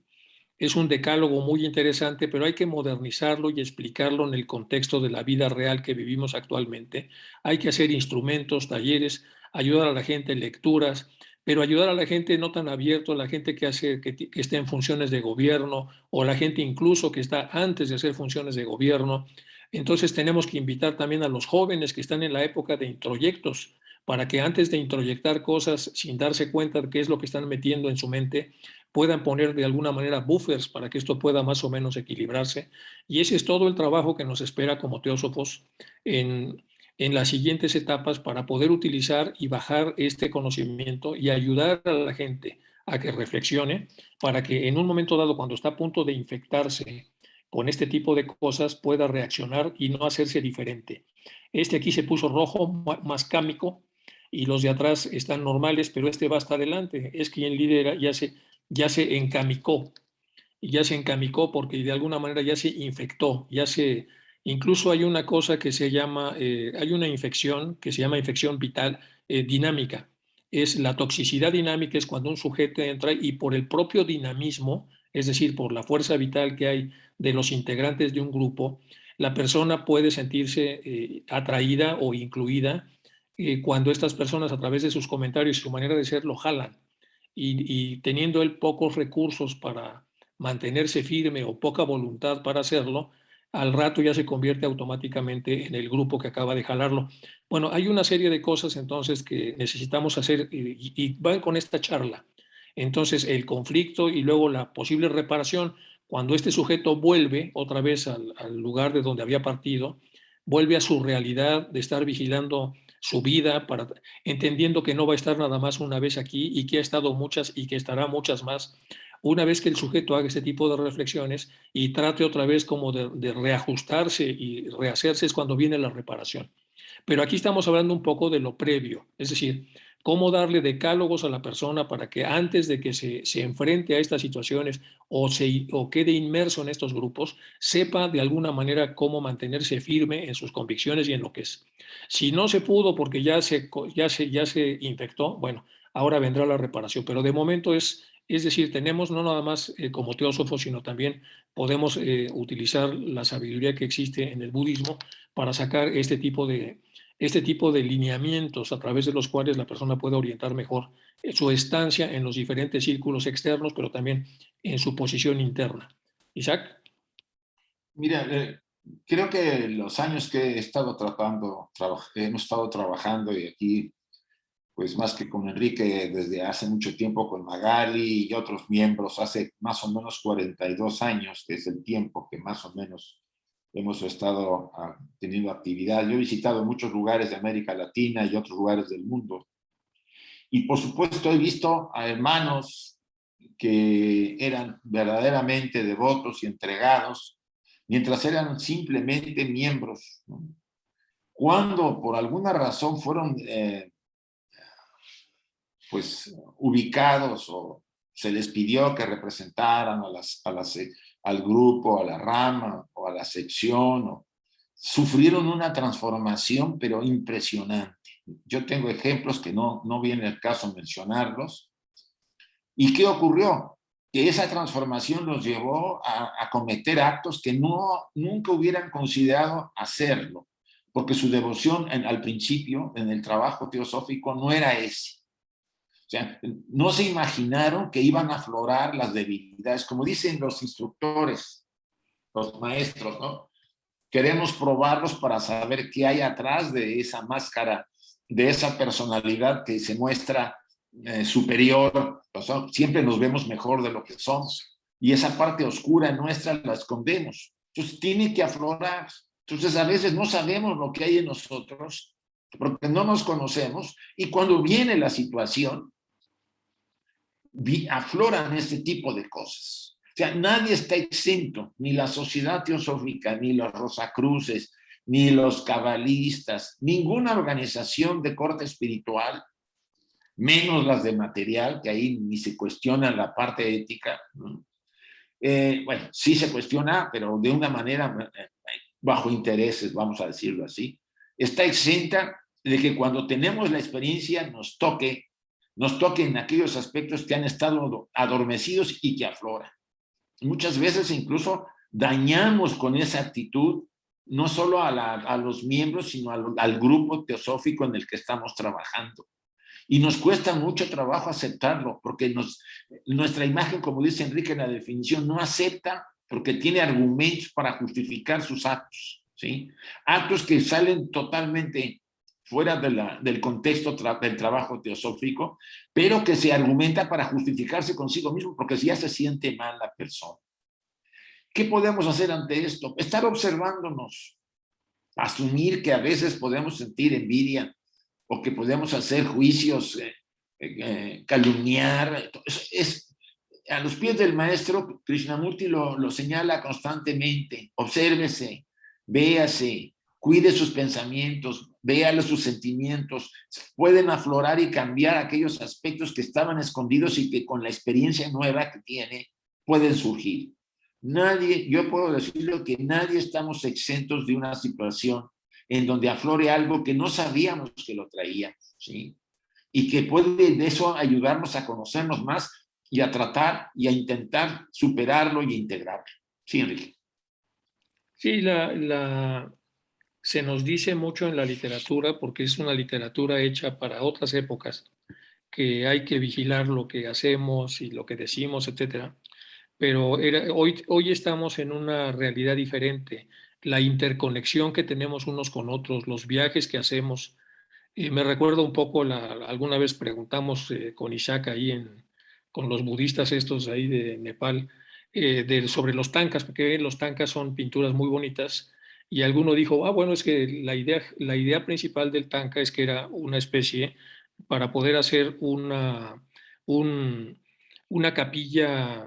Speaker 3: decálogo muy interesante, pero hay que modernizarlo y explicarlo en el contexto de la vida real que vivimos actualmente. Hay que hacer instrumentos, talleres, ayudar a la gente, lecturas, pero ayudar a la gente no tan abierto, la gente que está en funciones de gobierno o la gente incluso que está antes de hacer funciones de gobierno. Entonces tenemos que invitar también a los jóvenes que están en la época de introyectos, para que antes de introyectar cosas sin darse cuenta de qué es lo que están metiendo en su mente, puedan poner de alguna manera buffers para que esto pueda más o menos equilibrarse. Y ese es todo el trabajo que nos espera como teósofos en las siguientes etapas para poder utilizar y bajar este conocimiento y ayudar a la gente a que reflexione, para que en un momento dado, cuando está a punto de infectarse con este tipo de cosas, pueda reaccionar y no hacerse diferente. Este aquí se puso rojo, más cámico, y los de atrás están normales, pero este va hasta adelante. Es quien lidera, ya se encamicó, y ya se encamicó porque de alguna manera ya se infectó, incluso hay una cosa que se llama, hay una infección que se llama infección vital dinámica. Es la toxicidad dinámica, es cuando un sujeto entra y por el propio dinamismo, es decir, por la fuerza vital que hay de los integrantes de un grupo, la persona puede sentirse atraída o incluida cuando estas personas, a través de sus comentarios y su manera de ser, lo jalan. Y teniendo él pocos recursos para mantenerse firme o poca voluntad para hacerlo, al rato ya se convierte automáticamente en el grupo que acaba de jalarlo. Bueno, hay una serie de cosas entonces que necesitamos hacer y van con esta charla. Entonces, el conflicto y luego la posible reparación, cuando este sujeto vuelve otra vez al lugar de donde había partido, vuelve a su realidad de estar vigilando su vida, entendiendo que no va a estar nada más una vez aquí y que ha estado muchas y que estará muchas más. Una vez que el sujeto haga este tipo de reflexiones y trate otra vez como de reajustarse y rehacerse, es cuando viene la reparación. Pero aquí estamos hablando un poco de lo previo, es decir, cómo darle decálogos a la persona para que antes de que se enfrente a estas situaciones o quede inmerso en estos grupos, sepa de alguna manera cómo mantenerse firme en sus convicciones y en lo que es. Si no se pudo porque ya se infectó, bueno, ahora vendrá la reparación, pero de momento es decir, tenemos no nada más como teósofos, sino también podemos utilizar la sabiduría que existe en el budismo para sacar este tipo de lineamientos a través de los cuales la persona puede orientar mejor su estancia en los diferentes círculos externos, pero también en su posición interna. Isaac.
Speaker 1: Mira, creo que los años que he estado hemos estado trabajando y aquí, pues más que con Enrique desde hace mucho tiempo, con Magali y otros miembros, hace más o menos 42 años, que es el tiempo que más o menos hemos estado teniendo actividad. Yo he visitado muchos lugares de América Latina y otros lugares del mundo. Y por supuesto he visto a hermanos que eran verdaderamente devotos y entregados, mientras eran simplemente miembros, ¿no? Cuando por alguna razón fueron pues ubicados o se les pidió que representaran al grupo, a la rama o a la sección, sufrieron una transformación pero impresionante. Yo tengo ejemplos que no viene el caso mencionarlos. ¿Y qué ocurrió? Que esa transformación los llevó a cometer actos que nunca hubieran considerado hacerlo, porque su devoción al principio, en el trabajo teosófico, no era ese. O sea, no se imaginaron que iban a aflorar las debilidades, como dicen los instructores, los maestros, ¿no? Queremos probarlos para saber qué hay atrás de esa máscara, de esa personalidad que se muestra superior. O sea, siempre nos vemos mejor de lo que somos. Y esa parte oscura nuestra la escondemos. Entonces tiene que aflorar. Entonces a veces no sabemos lo que hay en nosotros porque no nos conocemos y cuando viene la situación afloran este tipo de cosas. O sea, nadie está exento, ni la Sociedad Teosófica, ni los Rosacruces, ni los cabalistas, ninguna organización de corte espiritual, menos las de material, que ahí ni se cuestiona la parte ética. Bueno, sí se cuestiona, pero de una manera bajo intereses, vamos a decirlo así. Está exenta de que cuando tenemos la experiencia nos toque en aquellos aspectos que han estado adormecidos y que afloran. Muchas veces incluso dañamos con esa actitud no solo a los miembros, sino al grupo teosófico en el que estamos trabajando. Y nos cuesta mucho trabajo aceptarlo, porque nuestra imagen, como dice Enrique en la definición, no acepta porque tiene argumentos para justificar sus actos, ¿sí? Actos que salen totalmente fuera del contexto del trabajo teosófico, pero que se argumenta para justificarse consigo mismo, porque ya se siente mal la persona. ¿Qué podemos hacer ante esto? Estar observándonos, asumir que a veces podemos sentir envidia o que podemos hacer juicios, calumniar. Es a los pies del maestro. Krishnamurti lo señala constantemente. Obsérvese, véase, cuide sus pensamientos, véale sus sentimientos. Pueden aflorar y cambiar aquellos aspectos que estaban escondidos y que con la experiencia nueva que tiene pueden surgir. Yo puedo decirlo que nadie estamos exentos de una situación en donde aflore algo que no sabíamos que lo traía, ¿sí? Y que puede de eso ayudarnos a conocernos más y a tratar y a intentar superarlo y integrarlo. Sí, Enrique.
Speaker 3: Sí, se nos dice mucho en la literatura, porque es una literatura hecha para otras épocas, que hay que vigilar lo que hacemos y lo que decimos, etcétera. pero hoy estamos en una realidad diferente. La interconexión que tenemos unos con otros, los viajes que hacemos. Me recuerdo un poco, alguna vez preguntamos con Isaac ahí con los budistas estos ahí de Nepal, sobre los tankas, porque los tankas son pinturas muy bonitas, y alguno dijo, bueno, es que la idea principal del tanka es que era una especie para poder hacer una capilla,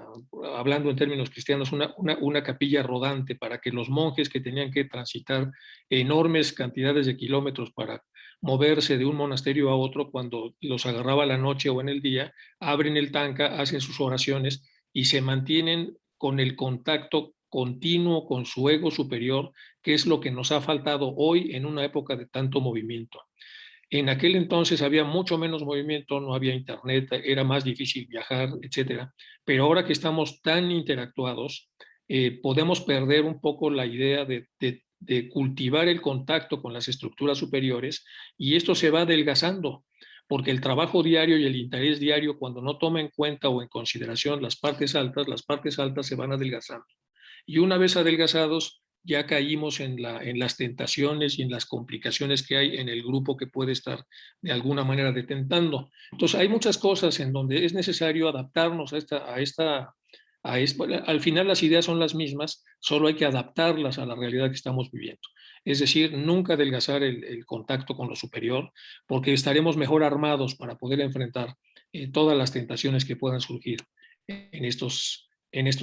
Speaker 3: hablando en términos cristianos, una capilla rodante para que los monjes que tenían que transitar enormes cantidades de kilómetros para moverse de un monasterio a otro, cuando los agarraba la noche o en el día, abren el tanka, hacen sus oraciones y se mantienen con el contacto continuo con su ego superior, que es lo que nos ha faltado hoy en una época de tanto movimiento. En aquel entonces había mucho menos movimiento, no había internet, era más difícil viajar, etcétera. Pero ahora que estamos tan interactuados, podemos perder un poco la idea de cultivar el contacto con las estructuras superiores, y esto se va adelgazando, porque el trabajo diario y el interés diario, cuando no toma en cuenta o en consideración las partes altas se van adelgazando. Y una vez adelgazados, ya caímos en las tentaciones y en las complicaciones que hay en el grupo que puede estar de alguna manera detentando. Entonces, hay muchas cosas en donde es necesario adaptarnos al final las ideas son las mismas, solo hay que adaptarlas a la realidad que estamos viviendo. Es decir, nunca adelgazar el contacto con lo superior, porque estaremos mejor armados para poder enfrentar todas las tentaciones que puedan surgir en estos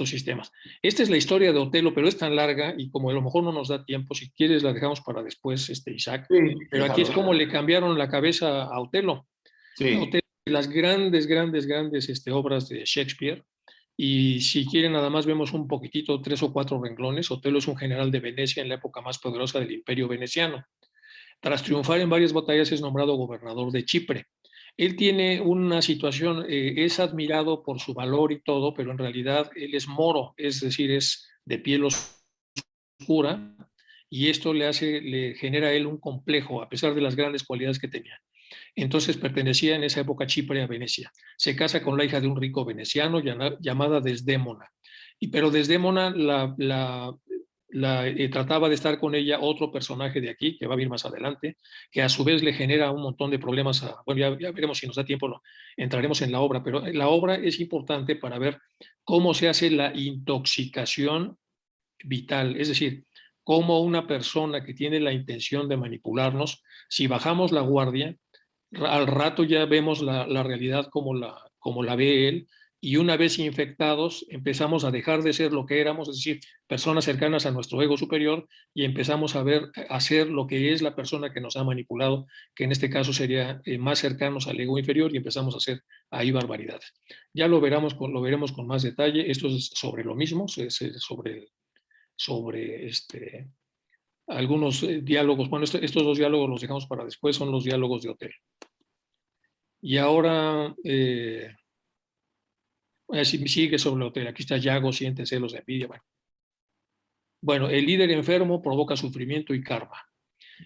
Speaker 3: sistemas. Esta es la historia de Otelo, pero es tan larga y como a lo mejor no nos da tiempo, si quieres la dejamos para después, Isaac.
Speaker 1: Sí,
Speaker 3: pero aquí es como le cambiaron la cabeza a Otelo.
Speaker 1: Sí.
Speaker 3: Otelo, las grandes obras de Shakespeare. Y si quieren, nada más vemos un poquitito, 3 o 4 renglones. Otelo es un general de Venecia en la época más poderosa del Imperio veneciano. Tras triunfar en varias batallas es nombrado gobernador de Chipre. Él tiene una situación, es admirado por su valor y todo, pero en realidad él es moro, es decir, es de piel oscura, y esto le genera a él un complejo, a pesar de las grandes cualidades que tenía. Entonces pertenecía en esa época Chipre a Venecia. Se casa con la hija de un rico veneciano llamada Desdémona. Pero Desdémona trataba de estar con ella otro personaje de aquí, que va a vir más adelante, que a su vez le genera un montón de problemas. Bueno, ya veremos si nos da tiempo, entraremos en la obra, pero la obra es importante para ver cómo se hace la intoxicación vital, es decir, cómo una persona que tiene la intención de manipularnos, si bajamos la guardia, al rato ya vemos la realidad como la ve él, y una vez infectados empezamos a dejar de ser lo que éramos, es decir, personas cercanas a nuestro ego superior, y empezamos a ser lo que es la persona que nos ha manipulado, que en este caso sería más cercanos al ego inferior, y empezamos a hacer ahí barbaridades. Ya lo veremos con más detalle. Esto es sobre lo mismo, sobre algunos diálogos. Bueno, estos 2 diálogos los dejamos para después, son los diálogos de Otelo. Y ahora, sigue sobre Otelo. Aquí está Yago, siente celos de envidia. Bueno, el líder enfermo provoca sufrimiento y karma.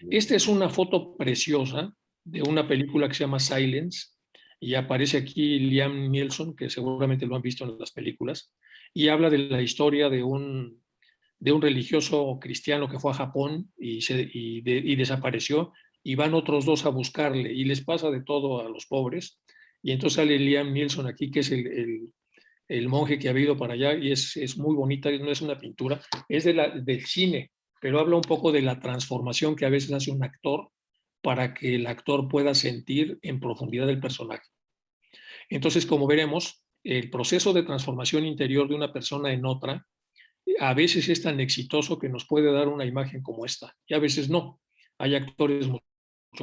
Speaker 3: Esta es una foto preciosa de una película que se llama Silence, y aparece aquí Liam Neeson, que seguramente lo han visto en las películas, y habla de la historia de un religioso cristiano que fue a Japón y desapareció, y van otros 2 a buscarle, y les pasa de todo a los pobres. Y entonces sale Liam Neeson aquí, que es el monje que ha ido para allá, y es muy bonita, no es una pintura, es del cine, pero habla un poco de la transformación que a veces hace un actor para que el actor pueda sentir en profundidad el personaje. Entonces, como veremos, el proceso de transformación interior de una persona en otra a veces es tan exitoso que nos puede dar una imagen como esta, y a veces no. Hay actores mucho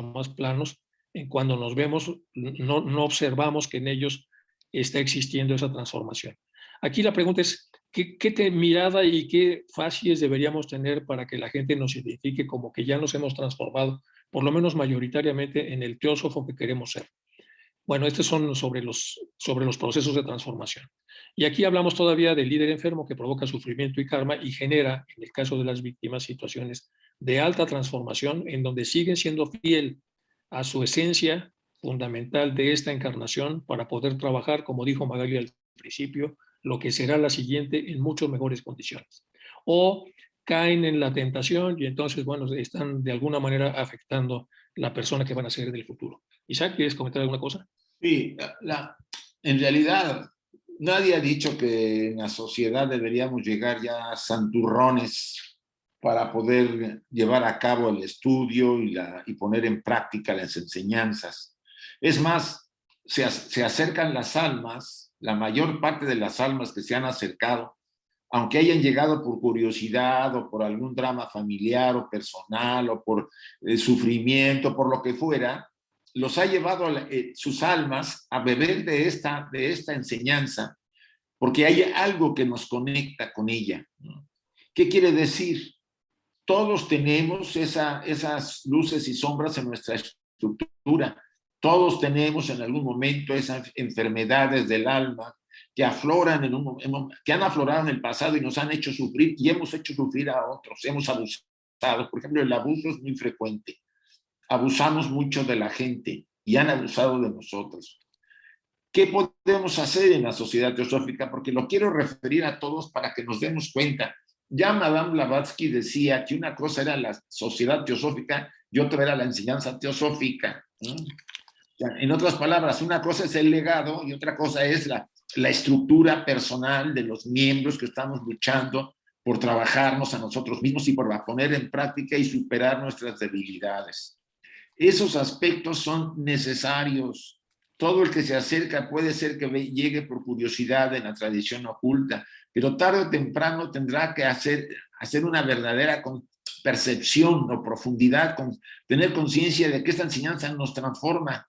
Speaker 3: más planos, en cuando nos vemos no observamos que en ellos está existiendo esa transformación. Aquí la pregunta es, ¿qué mirada y qué facies deberíamos tener para que la gente nos identifique como que ya nos hemos transformado, por lo menos mayoritariamente, en el teósofo que queremos ser? Bueno, estos son sobre los procesos de transformación. Y aquí hablamos todavía del líder enfermo que provoca sufrimiento y karma y genera, en el caso de las víctimas, situaciones de alta transformación en donde siguen siendo fiel a su esencia fundamental de esta encarnación para poder trabajar, como dijo Magali al principio, lo que será la siguiente en mucho mejores condiciones. O caen en la tentación y entonces, bueno, están de alguna manera afectando la persona que van a ser del futuro. Isaac, ¿quieres comentar alguna cosa?
Speaker 1: Sí, en realidad nadie ha dicho que en la sociedad deberíamos llegar ya a santurrones para poder llevar a cabo el estudio y poner en práctica las enseñanzas. Es más, se acercan las almas, la mayor parte de las almas que se han acercado, aunque hayan llegado por curiosidad o por algún drama familiar o personal o por sufrimiento, por lo que fuera, los ha llevado sus almas a beber de esta enseñanza, porque hay algo que nos conecta con ella, ¿no? ¿Qué quiere decir? Todos tenemos esas luces y sombras en nuestra estructura. Todos tenemos en algún momento esas enfermedades del alma que afloran que han aflorado en el pasado y nos han hecho sufrir y hemos hecho sufrir a otros, hemos abusado. Por ejemplo, el abuso es muy frecuente. Abusamos mucho de la gente y han abusado de nosotros. ¿Qué podemos hacer en la sociedad teosófica? Porque lo quiero referir a todos para que nos demos cuenta. Ya Madame Blavatsky decía que una cosa era la sociedad teosófica y otra era la enseñanza teosófica. En otras palabras, una cosa es el legado y otra cosa es la estructura personal de los miembros que estamos luchando por trabajarnos a nosotros mismos y por poner en práctica y superar nuestras debilidades. Esos aspectos son necesarios. Todo el que se acerca puede ser que llegue por curiosidad en la tradición oculta, pero tarde o temprano tendrá que hacer una verdadera percepción o profundidad, tener conciencia de que esta enseñanza nos transforma,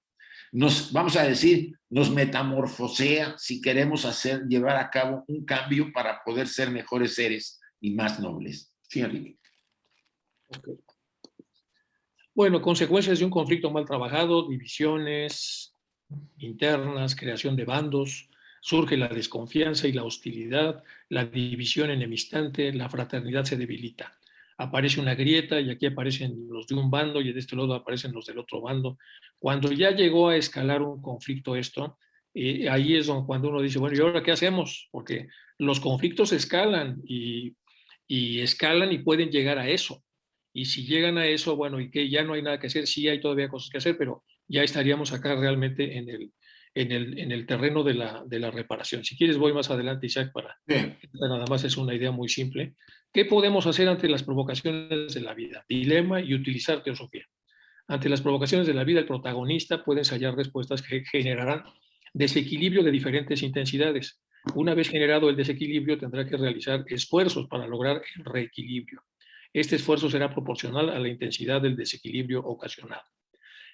Speaker 1: vamos a decir, nos metamorfosea si queremos llevar a cabo un cambio para poder ser mejores seres y más nobles. Sí, Enrique.
Speaker 3: Okay. Bueno, consecuencias de un conflicto mal trabajado, divisiones internas, creación de bandos, surge la desconfianza y la hostilidad, la división enemistante, la fraternidad se debilita. Aparece una grieta y aquí aparecen los de un bando y de este lado aparecen los del otro bando. Cuando ya llegó a escalar un conflicto esto, ahí es cuando uno dice, bueno, ¿y ahora qué hacemos? Porque los conflictos escalan y escalan y pueden llegar a eso. Y si llegan a eso, bueno, y que ya no hay nada que hacer, sí hay todavía cosas que hacer, pero ya estaríamos acá realmente en el terreno de la reparación. Si quieres, voy más adelante, Isaac, nada más es una idea muy simple. ¿Qué podemos hacer ante las provocaciones de la vida? Dilema y utilizar teosofía. Ante las provocaciones de la vida, el protagonista puede ensayar respuestas que generarán desequilibrio de diferentes intensidades. Una vez generado el desequilibrio, tendrá que realizar esfuerzos para lograr el reequilibrio. Este esfuerzo será proporcional a la intensidad del desequilibrio ocasionado.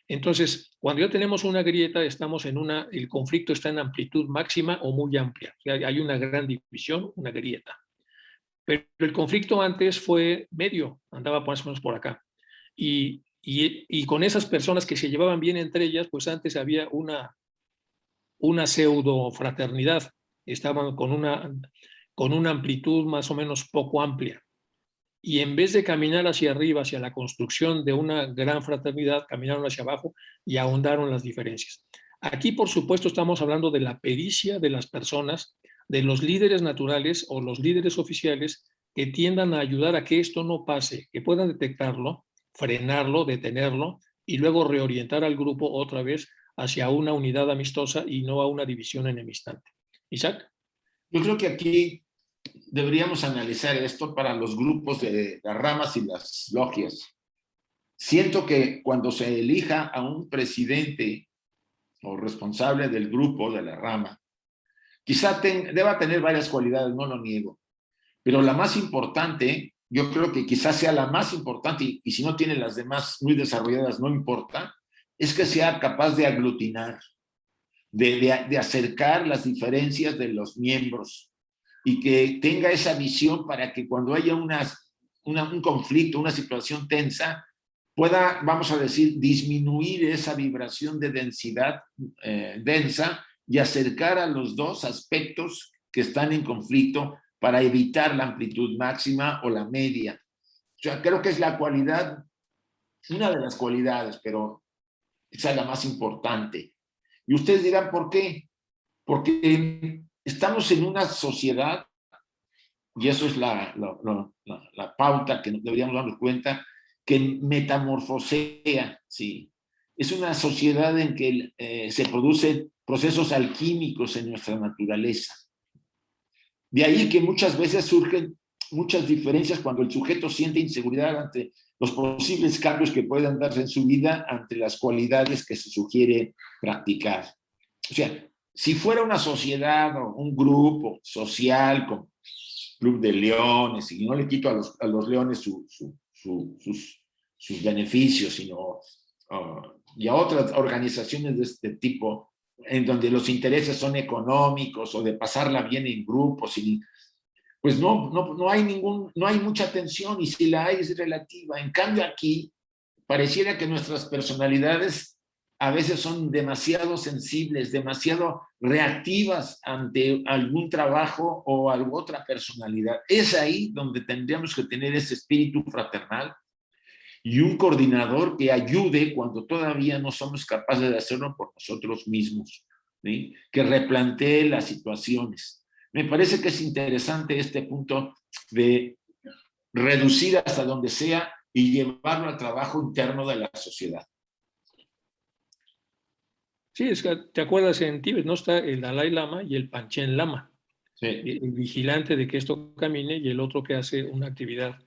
Speaker 3: Entonces, cuando ya tenemos una grieta, el conflicto está en amplitud máxima o muy amplia. O sea, hay una gran división, una grieta. Pero el conflicto antes fue medio, andaba más o menos por acá. Y con esas personas que se llevaban bien entre ellas, pues antes había una pseudo fraternidad. Estaban con una amplitud más o menos poco amplia. Y en vez de caminar hacia arriba, hacia la construcción de una gran fraternidad, caminaron hacia abajo y ahondaron las diferencias. Aquí, por supuesto, estamos hablando de la pericia de las personas, de los líderes naturales o los líderes oficiales que tiendan a ayudar a que esto no pase, que puedan detectarlo, frenarlo, detenerlo y luego reorientar al grupo otra vez hacia una unidad amistosa y no a una división enemistante. Isaac.
Speaker 1: Yo creo que aquí deberíamos analizar esto para los grupos de las ramas y las logias. Siento que cuando se elija a un presidente o responsable del grupo, de la rama, quizá deba tener varias cualidades, no lo niego, pero la más importante, yo creo que quizás sea la más importante, y si no tiene las demás muy desarrolladas, no importa, es que sea capaz de aglutinar, de acercar las diferencias de los miembros, y que tenga esa visión para que cuando haya un conflicto, una situación tensa, pueda, vamos a decir, disminuir esa vibración de densidad densa y acercar a los dos aspectos que están en conflicto para evitar la amplitud máxima o la media. O sea, creo que es la cualidad, una de las cualidades, pero esa es la más importante. Y ustedes dirán, ¿por qué? Porque estamos en una sociedad, y eso es la pauta que deberíamos darnos cuenta, que metamorfosea, ¿sí? Es una sociedad en que se producen procesos alquímicos en nuestra naturaleza. De ahí que muchas veces surgen muchas diferencias cuando el sujeto siente inseguridad ante los posibles cambios que puedan darse en su vida ante las cualidades que se sugiere practicar. O sea, si fuera una sociedad o un grupo social como Club de Leones, y no le quito a los leones sus beneficios, sino y a otras organizaciones de este tipo, en donde los intereses son económicos o de pasarla bien en grupos, pues no hay mucha tensión, y si la hay es relativa. En cambio aquí pareciera que nuestras personalidades a veces son demasiado sensibles, demasiado reactivas ante algún trabajo o alguna otra personalidad. Es ahí donde tendríamos que tener ese espíritu fraternal y un coordinador que ayude cuando todavía no somos capaces de hacerlo por nosotros mismos, ¿sí? Que replantee las situaciones. Me parece que es interesante este punto de reducir hasta donde sea y llevarlo al trabajo interno de la sociedad.
Speaker 3: Sí, es que te acuerdas, en Tíbet no está el Dalai Lama y el Panchen Lama,
Speaker 1: Sí.
Speaker 3: el vigilante de que esto camine, y el otro que hace una actividad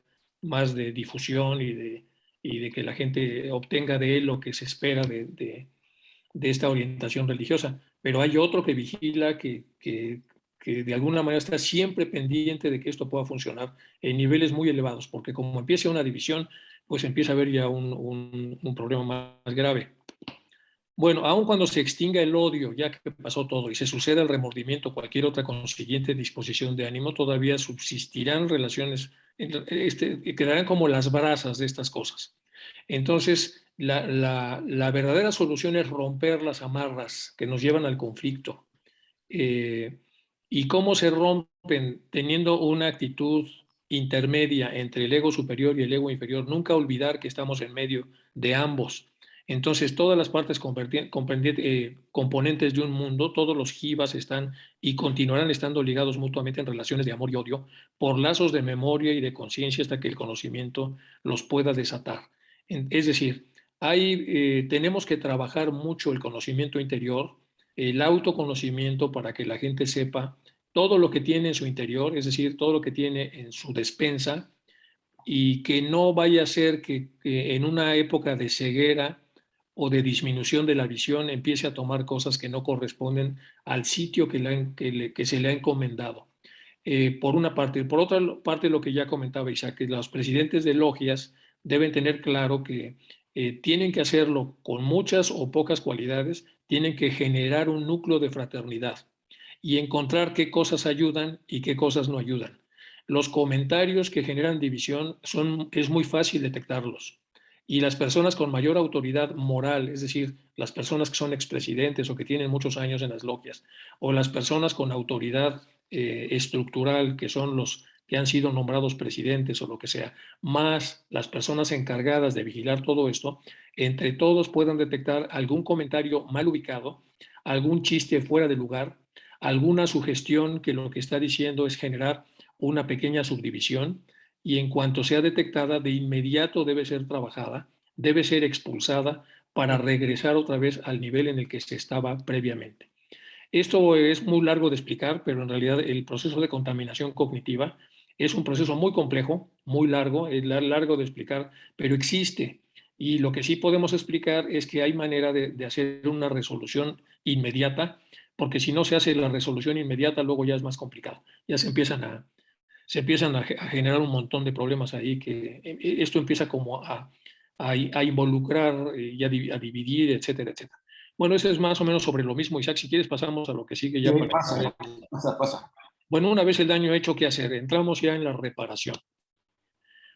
Speaker 3: más de difusión y de que la gente obtenga de él lo que se espera de esta orientación religiosa. Pero hay otro que vigila, que de alguna manera está siempre pendiente de que esto pueda funcionar en niveles muy elevados, porque como empieza una división, pues empieza a haber ya un problema más grave. Bueno, aun cuando se extinga el odio, ya que pasó todo, y se suceda el remordimiento o cualquier otra consiguiente disposición de ánimo, todavía subsistirán relaciones, quedarán como las brasas de estas cosas. Entonces, la verdadera solución es romper las amarras que nos llevan al conflicto. ¿Y cómo se rompen? Teniendo una actitud intermedia entre el ego superior y el ego inferior. Nunca olvidar que estamos en medio de ambos. Entonces, todas las partes componentes de un mundo, todos los jivas están y continuarán estando ligados mutuamente en relaciones de amor y odio por lazos de memoria y de conciencia hasta que el conocimiento los pueda desatar. Es decir, tenemos que trabajar mucho el conocimiento interior, el autoconocimiento, para que la gente sepa todo lo que tiene en su interior, es decir, todo lo que tiene en su despensa, y que no vaya a ser que en una época de ceguera o de disminución de la visión empiece a tomar cosas que no corresponden al sitio que se le ha encomendado. Por una parte. Por otra parte, lo que ya comentaba Isaac, que los presidentes de logias deben tener claro que tienen que hacerlo con muchas o pocas cualidades, tienen que generar un núcleo de fraternidad y encontrar qué cosas ayudan y qué cosas no ayudan. Los comentarios que generan división es muy fácil detectarlos. Y las personas con mayor autoridad moral, es decir, las personas que son expresidentes o que tienen muchos años en las logias, o las personas con autoridad estructural, que son los que han sido nombrados presidentes o lo que sea, más las personas encargadas de vigilar todo esto, entre todos puedan detectar algún comentario mal ubicado, algún chiste fuera de lugar, alguna sugestión que lo que está diciendo es generar una pequeña subdivisión, y en cuanto sea detectada, de inmediato debe ser trabajada, debe ser expulsada para regresar otra vez al nivel en el que se estaba previamente. Esto es muy largo de explicar, pero en realidad el proceso de contaminación cognitiva es un proceso muy complejo, muy largo, es largo de explicar, pero existe. Y lo que sí podemos explicar es que hay manera de hacer una resolución inmediata, porque si no se hace la resolución inmediata, luego ya es más complicado. Ya se empiezan a generar un montón de problemas ahí, que esto empieza como a involucrar y a dividir, etcétera, etcétera. Bueno, eso es más o menos sobre lo mismo. Isaac, si quieres pasamos a lo que sigue ya.
Speaker 1: Pasa.
Speaker 3: Bueno, una vez el daño hecho, ¿qué hacer? Entramos ya en la reparación.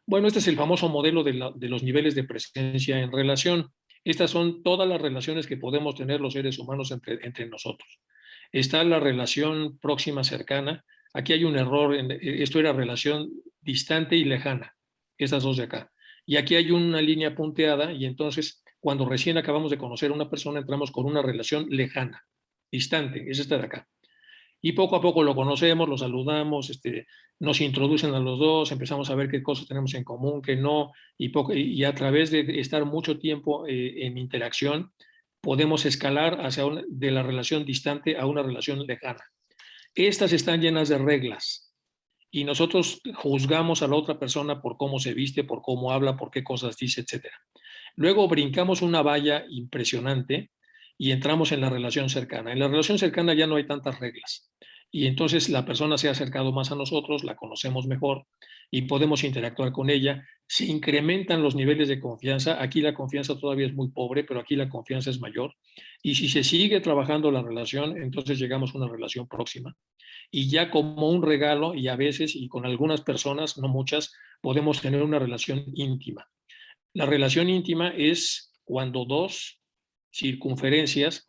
Speaker 3: Bueno, este es el famoso modelo de los niveles de presencia en relación. Estas son todas las relaciones que podemos tener los seres humanos entre nosotros. Está la relación próxima cercana. Aquí hay un error, esto era relación distante y lejana, estas dos de acá. Y aquí hay una línea punteada, y entonces cuando recién acabamos de conocer a una persona entramos con una relación lejana, distante, es esta de acá. Y poco a poco lo conocemos, lo saludamos, nos introducen a los dos, empezamos a ver qué cosas tenemos en común, qué no, y a través de estar mucho tiempo en interacción, podemos escalar de la relación distante a una relación lejana. Estas están llenas de reglas y nosotros juzgamos a la otra persona por cómo se viste, por cómo habla, por qué cosas dice, etc. Luego brincamos una valla impresionante y entramos en la relación cercana. En la relación cercana ya no hay tantas reglas y entonces la persona se ha acercado más a nosotros, la conocemos mejor y podemos interactuar con ella. Se incrementan los niveles de confianza. Aquí la confianza todavía es muy pobre, pero aquí la confianza es mayor. Y si se sigue trabajando la relación, entonces llegamos a una relación próxima. Y ya como un regalo, y a veces, y con algunas personas, no muchas, podemos tener una relación íntima. La relación íntima es cuando dos circunferencias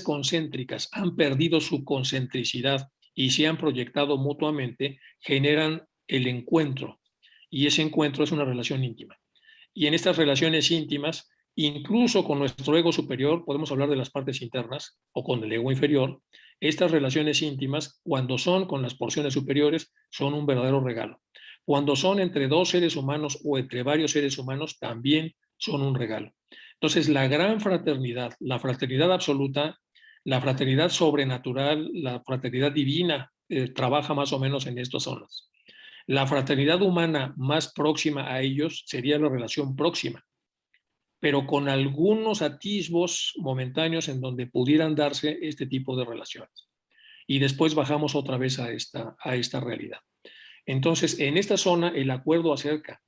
Speaker 3: concéntricas han perdido su concentricidad y se han proyectado mutuamente, generan el encuentro. Y ese encuentro es una relación íntima. Y en estas relaciones íntimas, incluso con nuestro ego superior, podemos hablar de las partes internas, o con el ego inferior, estas relaciones íntimas, cuando son con las porciones superiores, son un verdadero regalo. Cuando son entre dos seres humanos o entre varios seres humanos, también son un regalo. Entonces, la gran fraternidad, la fraternidad absoluta, la fraternidad sobrenatural, la fraternidad divina, trabaja más o menos en estas zonas. La fraternidad humana más próxima a ellos sería la relación próxima, pero con algunos atisbos momentáneos en donde pudieran darse este tipo de relaciones. Y después bajamos otra vez a esta realidad. Entonces, en esta zona, el acuerdo acerca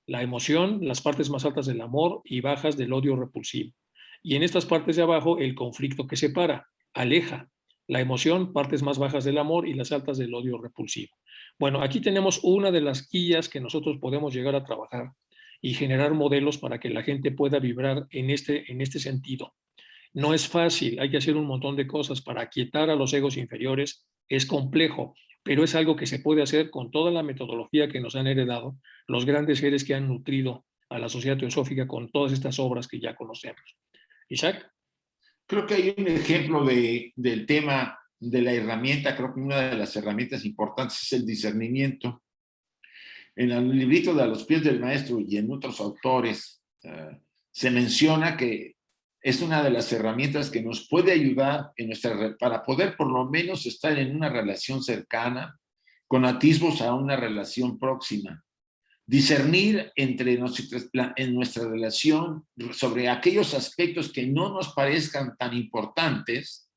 Speaker 3: la emoción, las partes más altas del amor y bajas del odio repulsivo. Y en estas partes de abajo, el conflicto que separa, aleja. La emoción, partes más bajas del amor y las altas del odio repulsivo. Bueno, aquí tenemos una de las guías que nosotros podemos llegar a trabajar y generar modelos para que la gente pueda vibrar en este sentido. No es fácil, hay que hacer un montón de cosas para aquietar a los egos inferiores, es complejo, pero es algo que se puede hacer con toda la metodología que nos han heredado los grandes seres que han nutrido a la sociedad teosófica con todas estas obras que ya conocemos. Isaac.
Speaker 1: Creo que hay un ejemplo del tema de la herramienta, creo que una de las herramientas importantes es el discernimiento. En el librito de A los pies del maestro y en otros autores se menciona que es una de las herramientas que nos puede ayudar para poder por lo menos estar en una relación cercana con atisbos a una relación próxima. Discernir en nuestra relación sobre aquellos aspectos que no nos parezcan tan importantes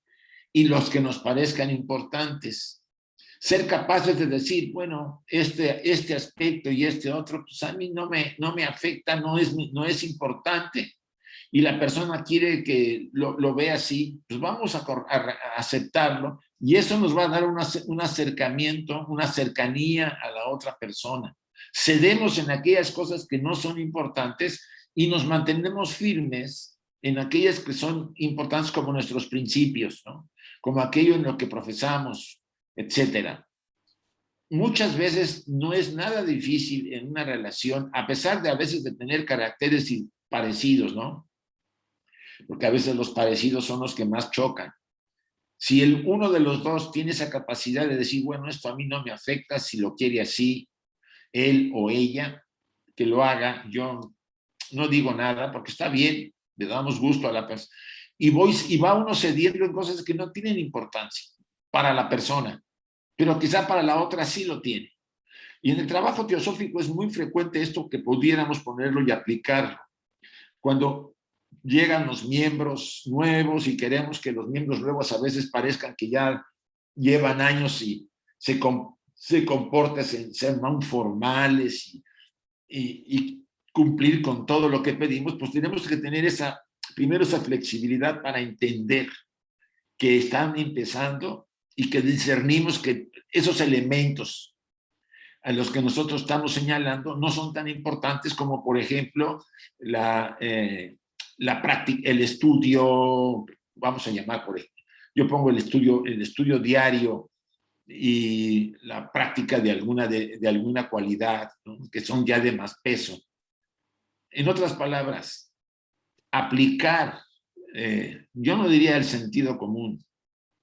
Speaker 1: y los que nos parezcan importantes. Ser capaces de decir, bueno, este aspecto y este otro, pues a mí no me afecta, no es importante, y la persona quiere que lo vea así, pues vamos a aceptarlo, y eso nos va a dar un acercamiento, una cercanía a la otra persona. Cedemos en aquellas cosas que no son importantes y nos mantenemos firmes en aquellas que son importantes, como nuestros principios, ¿no? Como aquello en lo que profesamos, etcétera. Muchas veces no es nada difícil en una relación, a pesar de a veces de tener caracteres parecidos, ¿no? Porque a veces los parecidos son los que más chocan. Si uno de los dos tiene esa capacidad de decir, bueno, esto a mí no me afecta, si lo quiere así, él o ella, que lo haga, yo no digo nada, porque está bien, le damos gusto a la persona. Y va uno cediendo en cosas que no tienen importancia para la persona, pero quizá para la otra sí lo tiene. Y en el trabajo teosófico es muy frecuente esto, que pudiéramos ponerlo y aplicarlo. Cuando llegan los miembros nuevos y queremos que los miembros nuevos a veces parezcan que ya llevan años y se comportan, ser más formales y cumplir con todo lo que pedimos, pues tenemos que tener primero esa flexibilidad para entender que están empezando y que discernimos que esos elementos a los que nosotros estamos señalando no son tan importantes como, por ejemplo, la práctica, el estudio, vamos a llamar por ejemplo, yo pongo el estudio diario y la práctica de alguna cualidad, ¿no? Que son ya de más peso. En otras palabras, aplicar yo no diría el sentido común,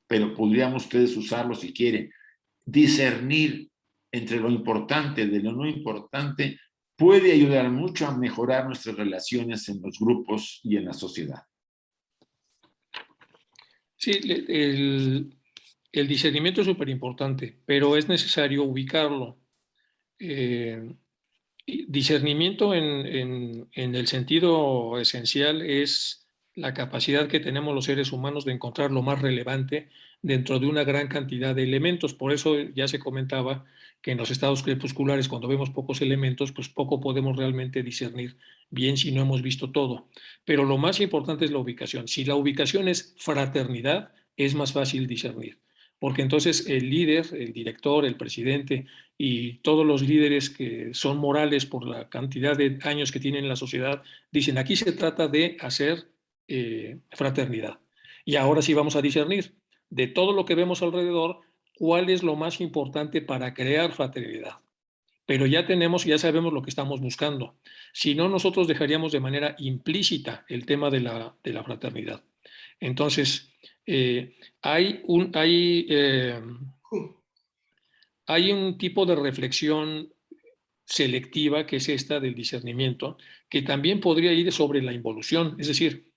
Speaker 1: pero podrían ustedes usarlo si quieren, discernir entre lo importante de lo no importante puede ayudar mucho a mejorar nuestras relaciones en los grupos y en la sociedad.
Speaker 3: Sí, el discernimiento es súper importante, pero es necesario ubicarlo. Discernimiento en el sentido esencial es la capacidad que tenemos los seres humanos de encontrar lo más relevante dentro de una gran cantidad de elementos. Por eso ya se comentaba que en los estados crepusculares, cuando vemos pocos elementos, pues poco podemos realmente discernir bien si no hemos visto todo. Pero lo más importante es la ubicación. Si la ubicación es fraternidad, es más fácil discernir. Porque entonces el líder, el director, el presidente y todos los líderes que son morales por la cantidad de años que tienen en la sociedad, dicen, aquí se trata de hacer fraternidad. Y ahora sí vamos a discernir de todo lo que vemos alrededor, cuál es lo más importante para crear fraternidad. Pero ya sabemos lo que estamos buscando. Si no, nosotros dejaríamos de manera implícita el tema de la fraternidad. Entonces, hay un tipo de reflexión selectiva, que es esta del discernimiento, que también podría ir sobre la involución. Es decir,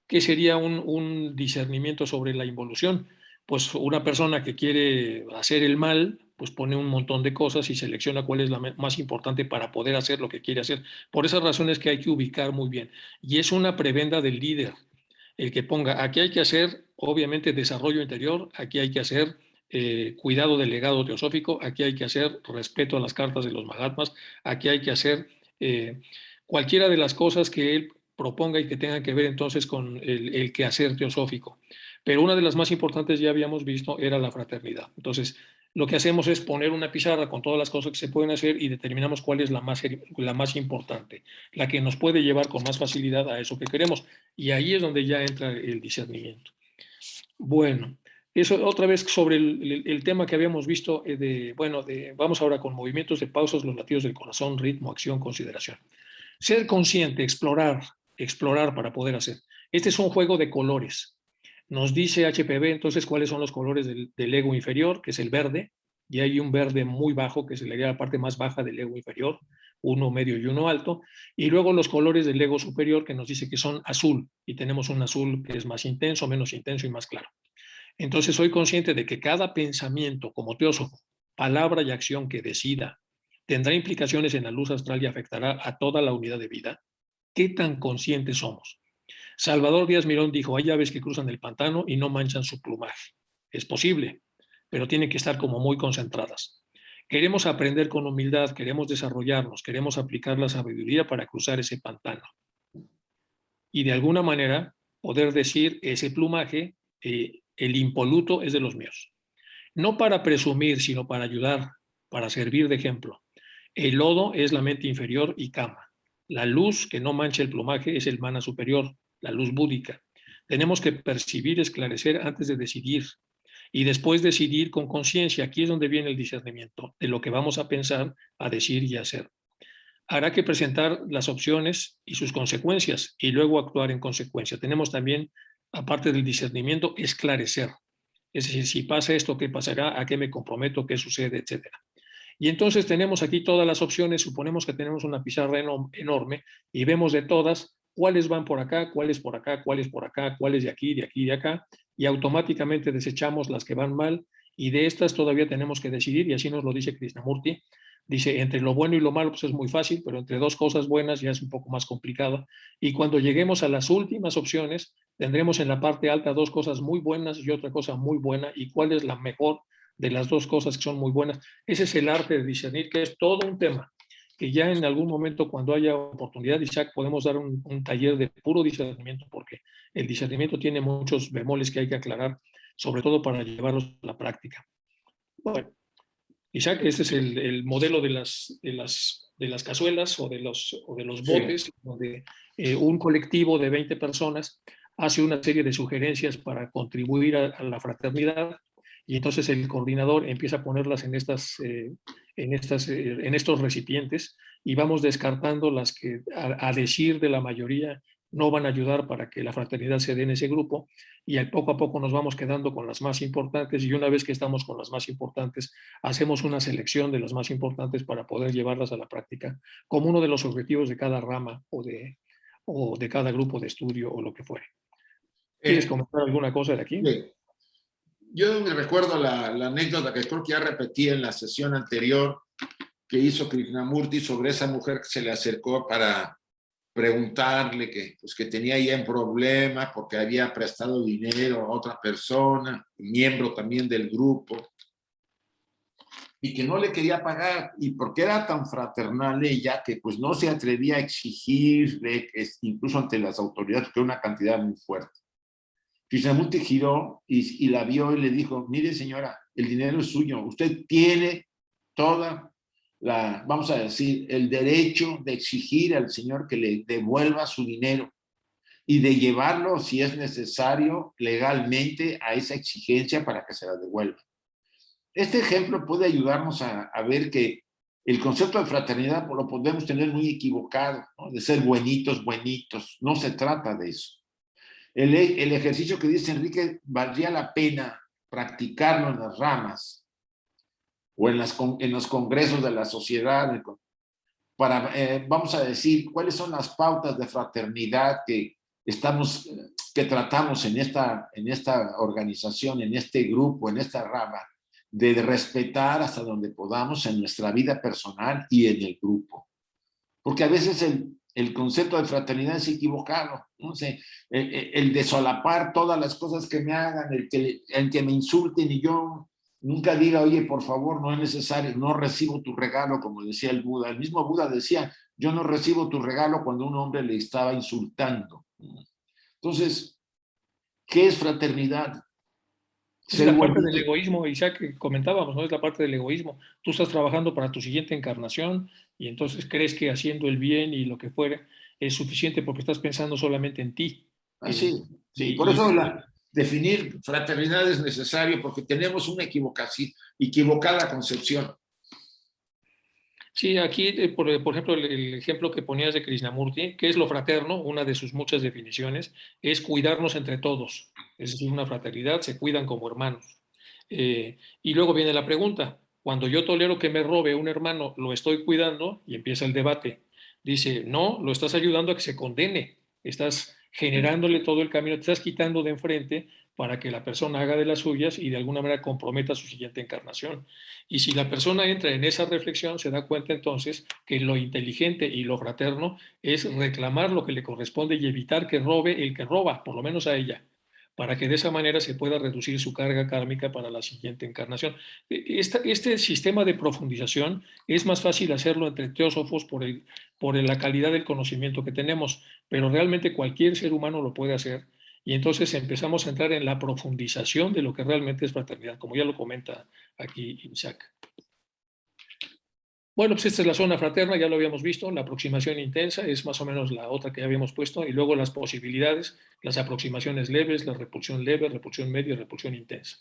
Speaker 3: ¿qué sería un discernimiento sobre la involución? Pues una persona que quiere hacer el mal, pues pone un montón de cosas y selecciona cuál es la más importante para poder hacer lo que quiere hacer. Por esas razones que hay que ubicar muy bien. Y es una prebenda del líder, el que ponga, aquí hay que hacer, obviamente, desarrollo interior, aquí hay que hacer cuidado del legado teosófico, aquí hay que hacer respeto a las cartas de los Mahatmas, aquí hay que hacer cualquiera de las cosas que él proponga y que tengan que ver entonces con el quehacer teosófico. Pero una de las más importantes, ya habíamos visto, era la fraternidad. Entonces, lo que hacemos es poner una pizarra con todas las cosas que se pueden hacer y determinamos cuál es la más importante, la que nos puede llevar con más facilidad a eso que queremos. Y ahí es donde ya entra el discernimiento. Bueno, eso otra vez sobre el tema que habíamos visto, vamos ahora con movimientos de pausas, los latidos del corazón, ritmo, acción, consideración. Ser consciente, explorar para poder hacer. Este es un juego de colores. Nos dice HPV entonces cuáles son los colores del ego inferior, que es el verde, y hay un verde muy bajo, que sería la parte más baja del ego inferior, uno medio y uno alto, y luego los colores del ego superior, que nos dice que son azul, y tenemos un azul que es más intenso, menos intenso y más claro. Entonces soy consciente de que cada pensamiento como teósofo, palabra y acción que decida, tendrá implicaciones en la luz astral y afectará a toda la unidad de vida. ¿Qué tan conscientes somos? Salvador Díaz Mirón dijo, hay aves que cruzan el pantano y no manchan su plumaje. Es posible, pero tienen que estar como muy concentradas. Queremos aprender con humildad, queremos desarrollarnos, queremos aplicar la sabiduría para cruzar ese pantano. Y de alguna manera poder decir, ese plumaje, el impoluto es de los míos. No para presumir, sino para ayudar, para servir de ejemplo. El lodo es la mente inferior y kama. La luz que no mancha el plumaje es el mana superior, la luz búdica. Tenemos que percibir, esclarecer antes de decidir. Y después decidir con conciencia. Aquí es donde viene el discernimiento de lo que vamos a pensar, a decir y a hacer. Habrá que presentar las opciones y sus consecuencias y luego actuar en consecuencia. Tenemos también, aparte del discernimiento, esclarecer. Es decir, si pasa esto, ¿qué pasará? ¿A qué me comprometo? ¿Qué sucede? Etcétera. Y entonces tenemos aquí todas las opciones, suponemos que tenemos una pizarra enorme y vemos de todas cuáles van por acá, cuáles por acá, cuáles por acá, cuáles de aquí, de aquí, de acá, y automáticamente desechamos las que van mal y de estas todavía tenemos que decidir, y así nos lo dice Krishnamurti. Dice, entre lo bueno y lo malo pues es muy fácil, pero entre dos cosas buenas ya es un poco más complicado. Y cuando lleguemos a las últimas opciones, tendremos en la parte alta dos cosas muy buenas y otra cosa muy buena, y cuál es la mejor de las dos cosas que son muy buenas. Ese es el arte de discernir, que es todo un tema, que ya en algún momento, cuando haya oportunidad, Isaac, podemos dar un taller de puro discernimiento, porque el discernimiento tiene muchos bemoles que hay que aclarar, sobre todo para llevarlos a la práctica. Bueno, Isaac, este es el modelo de las cazuelas o de los botes, sí, donde un colectivo de 20 personas hace una serie de sugerencias para contribuir a la fraternidad, y entonces el coordinador empieza a ponerlas en estos recipientes, y vamos descartando las que, a decir de la mayoría, no van a ayudar para que la fraternidad se dé en ese grupo, y poco a poco nos vamos quedando con las más importantes, y una vez que estamos con las más importantes, hacemos una selección de las más importantes para poder llevarlas a la práctica como uno de los objetivos de cada rama o de cada grupo de estudio o lo que fuere. ¿Quieres comentar alguna cosa de aquí?
Speaker 1: Sí. Yo me recuerdo la anécdota que creo que ya repetí en la sesión anterior que hizo Krishnamurti sobre esa mujer que se le acercó para preguntarle que, pues, que tenía ya un problema porque había prestado dinero a otra persona, miembro también del grupo, y que no le quería pagar, y porque era tan fraternal ella que pues no se atrevía a exigirle, incluso ante las autoridades, que era una cantidad muy fuerte. Krishnamurti giró y la vio y le dijo, mire señora, el dinero es suyo, usted tiene toda la, vamos a decir, el derecho de exigir al señor que le devuelva su dinero y de llevarlo, si es necesario, legalmente a esa exigencia para que se la devuelva. Este ejemplo puede ayudarnos a ver que el concepto de fraternidad lo podemos tener muy equivocado, ¿no? De ser buenitos, buenitos. No se trata de eso. El ejercicio que dice Enrique valdría la pena practicarlo en las ramas o en los congresos de la sociedad para, vamos a decir, cuáles son las pautas de fraternidad que tratamos en esta organización, en este grupo, en esta rama, de respetar hasta donde podamos en nuestra vida personal y en el grupo. Porque a veces el concepto de fraternidad es equivocado, no sé, el de solapar todas las cosas que me hagan, el que me insulten y yo nunca diga, oye, por favor, no es necesario, no recibo tu regalo, como decía el Buda. El mismo Buda decía, yo no recibo tu regalo cuando un hombre le estaba insultando. Entonces, ¿qué es fraternidad?
Speaker 3: Es la parte del egoísmo, Isaac, que comentábamos, ¿no? Es la parte del egoísmo. Tú estás trabajando para tu siguiente encarnación y entonces crees que haciendo el bien y lo que fuera es suficiente porque estás pensando solamente en ti.
Speaker 1: Sí, sí. Por eso definir fraternidad es necesario porque tenemos una equivocada concepción.
Speaker 3: Sí, aquí, por ejemplo, el ejemplo que ponías de Krishnamurti, ¿qué es lo fraterno? Una de sus muchas definiciones es cuidarnos entre todos. Es decir, una fraternidad, se cuidan como hermanos. Y luego viene la pregunta, cuando yo tolero que me robe un hermano, ¿lo estoy cuidando? Y empieza el debate. Dice, no, lo estás ayudando a que se condene. Estás generándole todo el camino, te estás quitando de enfrente para que la persona haga de las suyas y de alguna manera comprometa su siguiente encarnación. Y si la persona entra en esa reflexión, se da cuenta entonces que lo inteligente y lo fraterno es reclamar lo que le corresponde y evitar que robe el que roba, por lo menos a ella, para que de esa manera se pueda reducir su carga kármica para la siguiente encarnación. Este sistema de profundización es más fácil hacerlo entre teósofos por la calidad del conocimiento que tenemos, pero realmente cualquier ser humano lo puede hacer. Y entonces empezamos a entrar en la profundización de lo que realmente es fraternidad, como ya lo comenta aquí Isaac. Bueno, pues esta es la zona fraterna, ya lo habíamos visto, la aproximación intensa es más o menos la otra que ya habíamos puesto, y luego las posibilidades, las aproximaciones leves, la repulsión leve, repulsión media y repulsión intensa.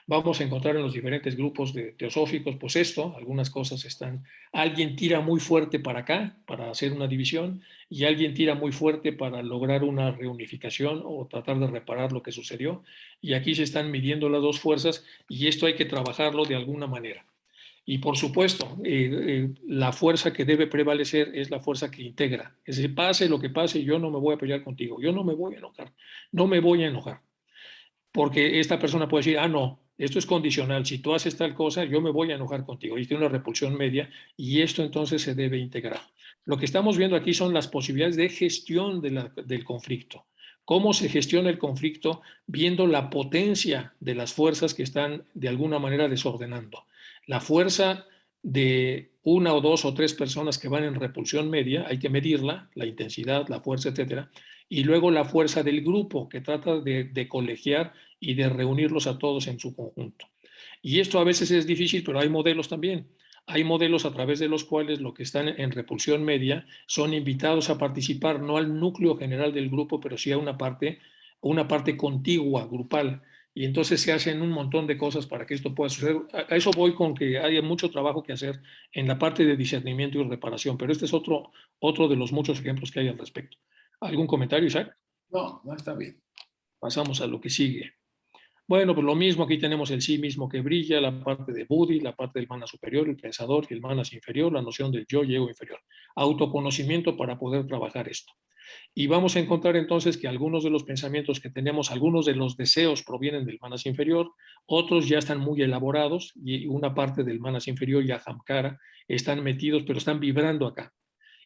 Speaker 3: Vamos a encontrar en los diferentes grupos teosóficos, pues esto, algunas cosas están, alguien tira muy fuerte para acá, para hacer una división, y alguien tira muy fuerte para lograr una reunificación o tratar de reparar lo que sucedió, y aquí se están midiendo las dos fuerzas, y esto hay que trabajarlo de alguna manera. Y por supuesto, la fuerza que debe prevalecer es la fuerza que integra. Es decir, pase lo que pase, yo no me voy a pelear contigo, yo no me voy a enojar, no me voy a enojar. Porque esta persona puede decir, no, esto es condicional, si tú haces tal cosa, yo me voy a enojar contigo. Y tiene una repulsión media y esto entonces se debe integrar. Lo que estamos viendo aquí son las posibilidades de gestión del conflicto. Cómo se gestiona el conflicto viendo la potencia de las fuerzas que están de alguna manera desordenando. La fuerza de una o dos o tres personas que van en repulsión media, hay que medirla, la intensidad, la fuerza, etcétera, y luego la fuerza del grupo que trata de colegiar y de reunirlos a todos en su conjunto. Y esto a veces es difícil, pero hay modelos también. Hay modelos a través de los cuales los que están en repulsión media son invitados a participar no al núcleo general del grupo, pero sí a una parte contigua, grupal. Y entonces se hacen un montón de cosas para que esto pueda suceder. A eso voy con que hay mucho trabajo que hacer en la parte de discernimiento y reparación, pero este es otro de los muchos ejemplos que hay al respecto. ¿Algún comentario, Isaac?
Speaker 1: No, no está bien.
Speaker 3: Pasamos a lo que sigue. Bueno, pues lo mismo, aquí tenemos el sí mismo que brilla, la parte de Buddhi, la parte del manas superior, el pensador, y el manas inferior, la noción del yo y ego inferior. Autoconocimiento para poder trabajar esto. Y vamos a encontrar entonces que algunos de los pensamientos que tenemos, algunos de los deseos provienen del manas inferior, otros ya están muy elaborados y una parte del manas inferior, ya Ahamkara, están metidos, pero están vibrando acá.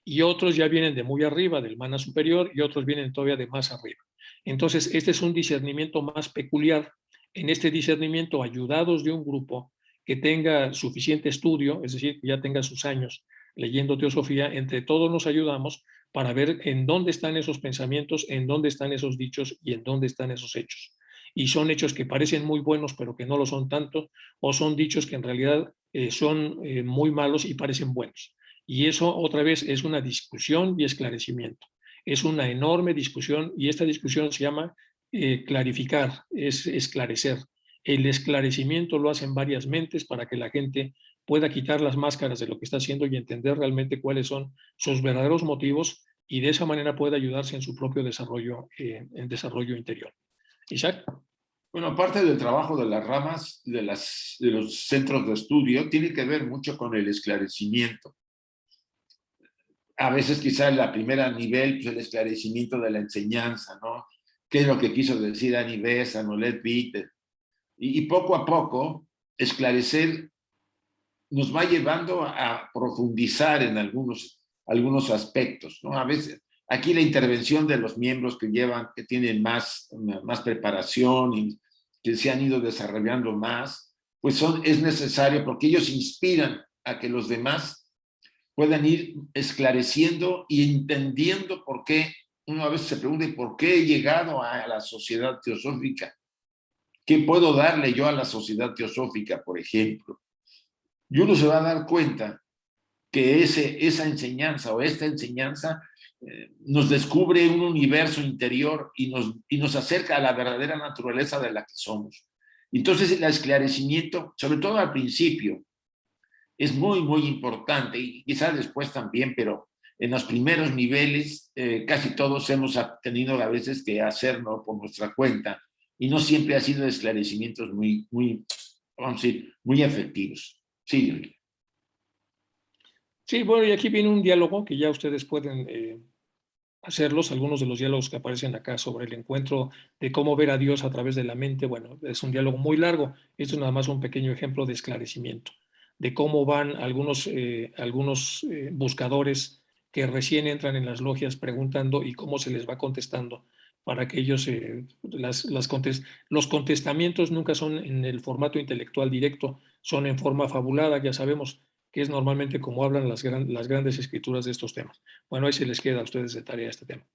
Speaker 3: Y otros ya vienen de muy arriba, del manas superior, y otros vienen todavía de más arriba. Entonces, este es un discernimiento más peculiar. En este discernimiento, ayudados de un grupo que tenga suficiente estudio, es decir, que ya tenga sus años leyendo teosofía, entre todos nos ayudamos para ver en dónde están esos pensamientos, en dónde están esos dichos y en dónde están esos hechos. Y son hechos que parecen muy buenos, pero que no lo son tanto, o son dichos que en realidad son muy malos y parecen buenos. Y eso otra vez es una discusión y esclarecimiento. Es una enorme discusión y esta discusión se llama clarificar, es esclarecer. El esclarecimiento lo hacen varias mentes para que la gente pueda quitar las máscaras de lo que está haciendo y entender realmente cuáles son sus verdaderos motivos y de esa manera pueda ayudarse en su propio desarrollo, en desarrollo interior. Isaac.
Speaker 1: Bueno, aparte del trabajo de las ramas de los centros de estudio, tiene que ver mucho con el esclarecimiento. A veces quizá en la primera nivel, pues el esclarecimiento de la enseñanza, ¿no? ¿Qué es lo que quiso decir Annie Besant o Led Bitter? Y poco a poco, esclarecer nos va llevando a profundizar en algunos aspectos, ¿no? A veces, aquí la intervención de los miembros que tienen más preparación y que se han ido desarrollando más, pues es necesario porque ellos inspiran a que los demás puedan ir esclareciendo y entendiendo por qué. Uno a veces se pregunta, ¿por qué he llegado a la sociedad teosófica? ¿Qué puedo darle yo a la sociedad teosófica, por ejemplo? Y uno se va a dar cuenta que esa enseñanza o esta enseñanza nos descubre un universo interior y nos acerca a la verdadera naturaleza de la que somos. Entonces el esclarecimiento, sobre todo al principio, es muy, muy importante y quizás después también, pero en los primeros niveles casi todos hemos tenido a veces que hacerlo por nuestra cuenta y no siempre ha sido esclarecimientos vamos a decir, muy efectivos. Sí.
Speaker 3: Sí, bueno, y aquí viene un diálogo que ya ustedes pueden hacerlos, algunos de los diálogos que aparecen acá sobre el encuentro de cómo ver a Dios a través de la mente. Bueno, es un diálogo muy largo, esto es nada más un pequeño ejemplo de esclarecimiento, de cómo van algunos buscadores que recién entran en las logias preguntando y cómo se les va contestando para que ellos, los contestamientos nunca son en el formato intelectual directo, son en forma fabulada, ya sabemos que es normalmente como hablan las grandes escrituras de estos temas. Bueno, ahí se les queda a ustedes de tarea este tema.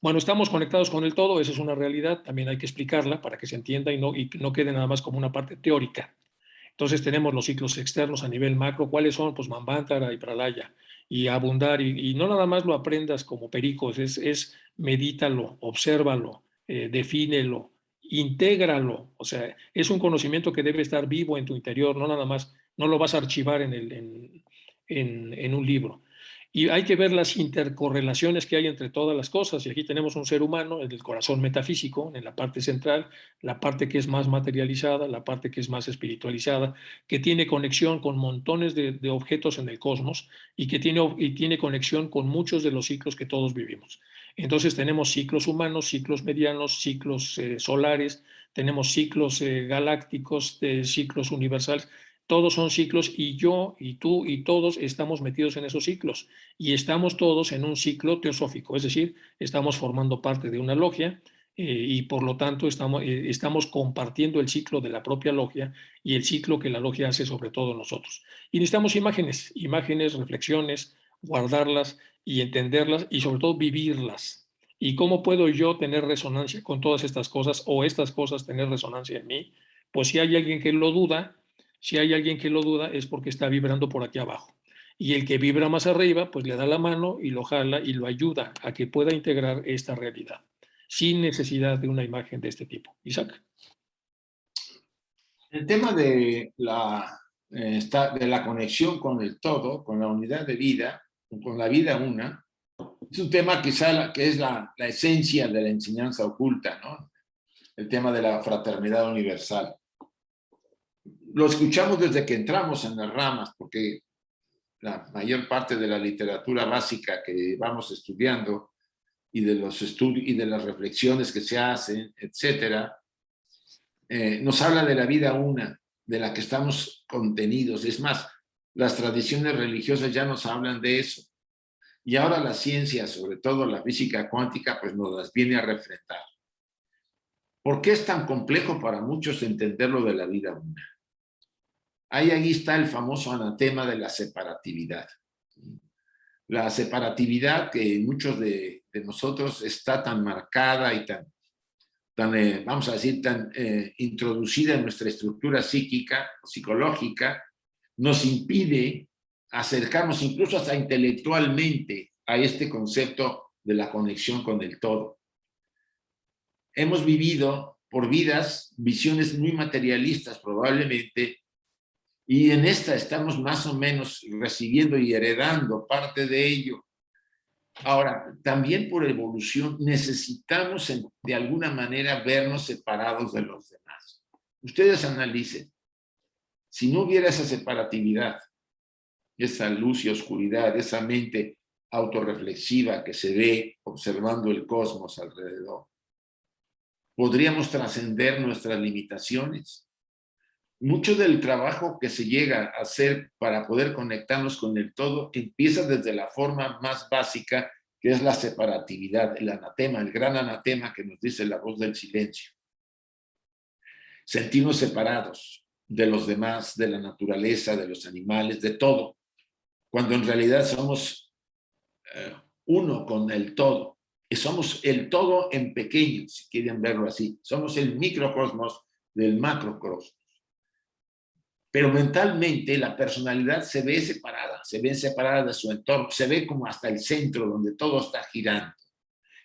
Speaker 3: Bueno, estamos conectados con el todo, esa es una realidad, también hay que explicarla para que se entienda y no quede nada más como una parte teórica. Entonces tenemos los ciclos externos a nivel macro, ¿cuáles son? Pues Manvantara y Pralaya, y abundar, y no nada más lo aprendas como pericos, es medítalo, obsérvalo, defínelo, intégralo, o sea, es un conocimiento que debe estar vivo en tu interior, no nada más, no lo vas a archivar en un libro. Y hay que ver las intercorrelaciones que hay entre todas las cosas. Y aquí tenemos un ser humano, el del corazón metafísico, en la parte central, la parte que es más materializada, la parte que es más espiritualizada, que tiene conexión con montones de objetos en el cosmos y que tiene conexión con muchos de los ciclos que todos vivimos. Entonces tenemos ciclos humanos, ciclos medianos, ciclos solares, tenemos ciclos galácticos, ciclos universales. Todos son ciclos y yo y tú y todos estamos metidos en esos ciclos y estamos todos en un ciclo teosófico, es decir, estamos formando parte de una logia y por lo tanto estamos compartiendo el ciclo de la propia logia y el ciclo que la logia hace sobre todo nosotros. Y necesitamos imágenes, reflexiones, guardarlas y entenderlas y sobre todo vivirlas. ¿Y cómo puedo yo tener resonancia con todas estas cosas o estas cosas tener resonancia en mí? Pues si hay alguien que lo duda, es porque está vibrando por aquí abajo. Y el que vibra más arriba, pues le da la mano y lo jala y lo ayuda a que pueda integrar esta realidad, sin necesidad de una imagen de este tipo. Isaac.
Speaker 1: El tema de la conexión con el todo, con la unidad de vida, con la vida una, Es un tema quizá que es la esencia de la enseñanza oculta, ¿no? El tema de la fraternidad universal. Lo escuchamos desde que entramos en las ramas, porque la mayor parte de la literatura básica que vamos estudiando y de los estudios y de las reflexiones que se hacen, etcétera, nos habla de la vida una, de la que estamos contenidos. Es más, las tradiciones religiosas ya nos hablan de eso. Y ahora la ciencia, sobre todo la física cuántica, pues nos las viene a refrentar. ¿Por qué es tan complejo para muchos entender lo de la vida una? Ahí está el famoso anatema de la separatividad. La separatividad que muchos de nosotros está tan marcada y tan vamos a decir, tan introducida en nuestra estructura psíquica, psicológica, nos impide acercarnos incluso hasta intelectualmente a este concepto de la conexión con el todo. Hemos vivido por vidas, visiones muy materialistas probablemente, y en esta estamos más o menos recibiendo y heredando parte de ello. Ahora, también por evolución necesitamos de alguna manera vernos separados de los demás. Ustedes analicen, si no hubiera esa separatividad, esa luz y oscuridad, esa mente autorreflexiva que se ve observando el cosmos alrededor, ¿podríamos trascender nuestras limitaciones? Mucho del trabajo que se llega a hacer para poder conectarnos con el todo empieza desde la forma más básica, que es la separatividad, el anatema, el gran anatema que nos dice la voz del silencio. Sentirnos separados de los demás, de la naturaleza, de los animales, de todo, cuando en realidad somos uno con el todo. Y somos el todo en pequeño, si quieren verlo así. Somos el microcosmos del macrocosmos. Pero mentalmente la personalidad se ve separada de su entorno, se ve como hasta el centro donde todo está girando.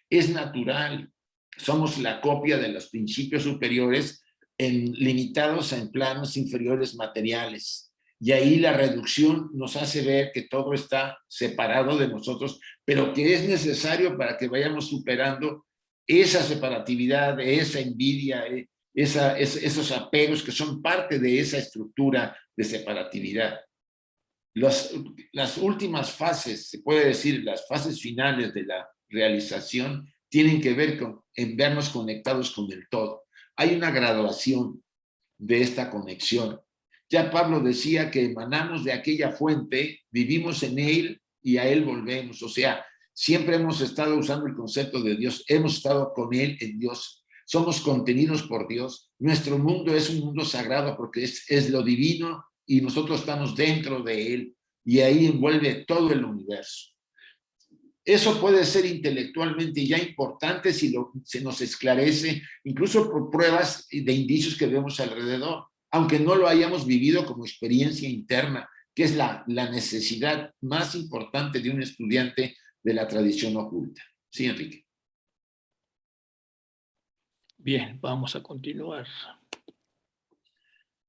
Speaker 1: Es natural, somos la copia de los principios superiores limitados en planos inferiores materiales. Y ahí la reducción nos hace ver que todo está separado de nosotros, pero que es necesario para que vayamos superando esa separatividad, esa envidia, esos apegos que son parte de esa estructura de separatividad. Las últimas fases, se puede decir, las fases finales de la realización, tienen que ver en vernos conectados con el todo. Hay una graduación de esta conexión. Ya Pablo decía que emanamos de aquella fuente, vivimos en él y a él volvemos. O sea, siempre hemos estado usando el concepto de Dios, hemos estado con él en Dios. Somos contenidos por Dios. Nuestro mundo es un mundo sagrado porque es lo divino y nosotros estamos dentro de él y ahí envuelve todo el universo. Eso puede ser intelectualmente ya importante si se nos esclarece, incluso por pruebas de indicios que vemos alrededor, aunque no lo hayamos vivido como experiencia interna, que es la necesidad más importante de un estudiante de la tradición oculta. Sí, Enrique.
Speaker 3: Bien, vamos a continuar.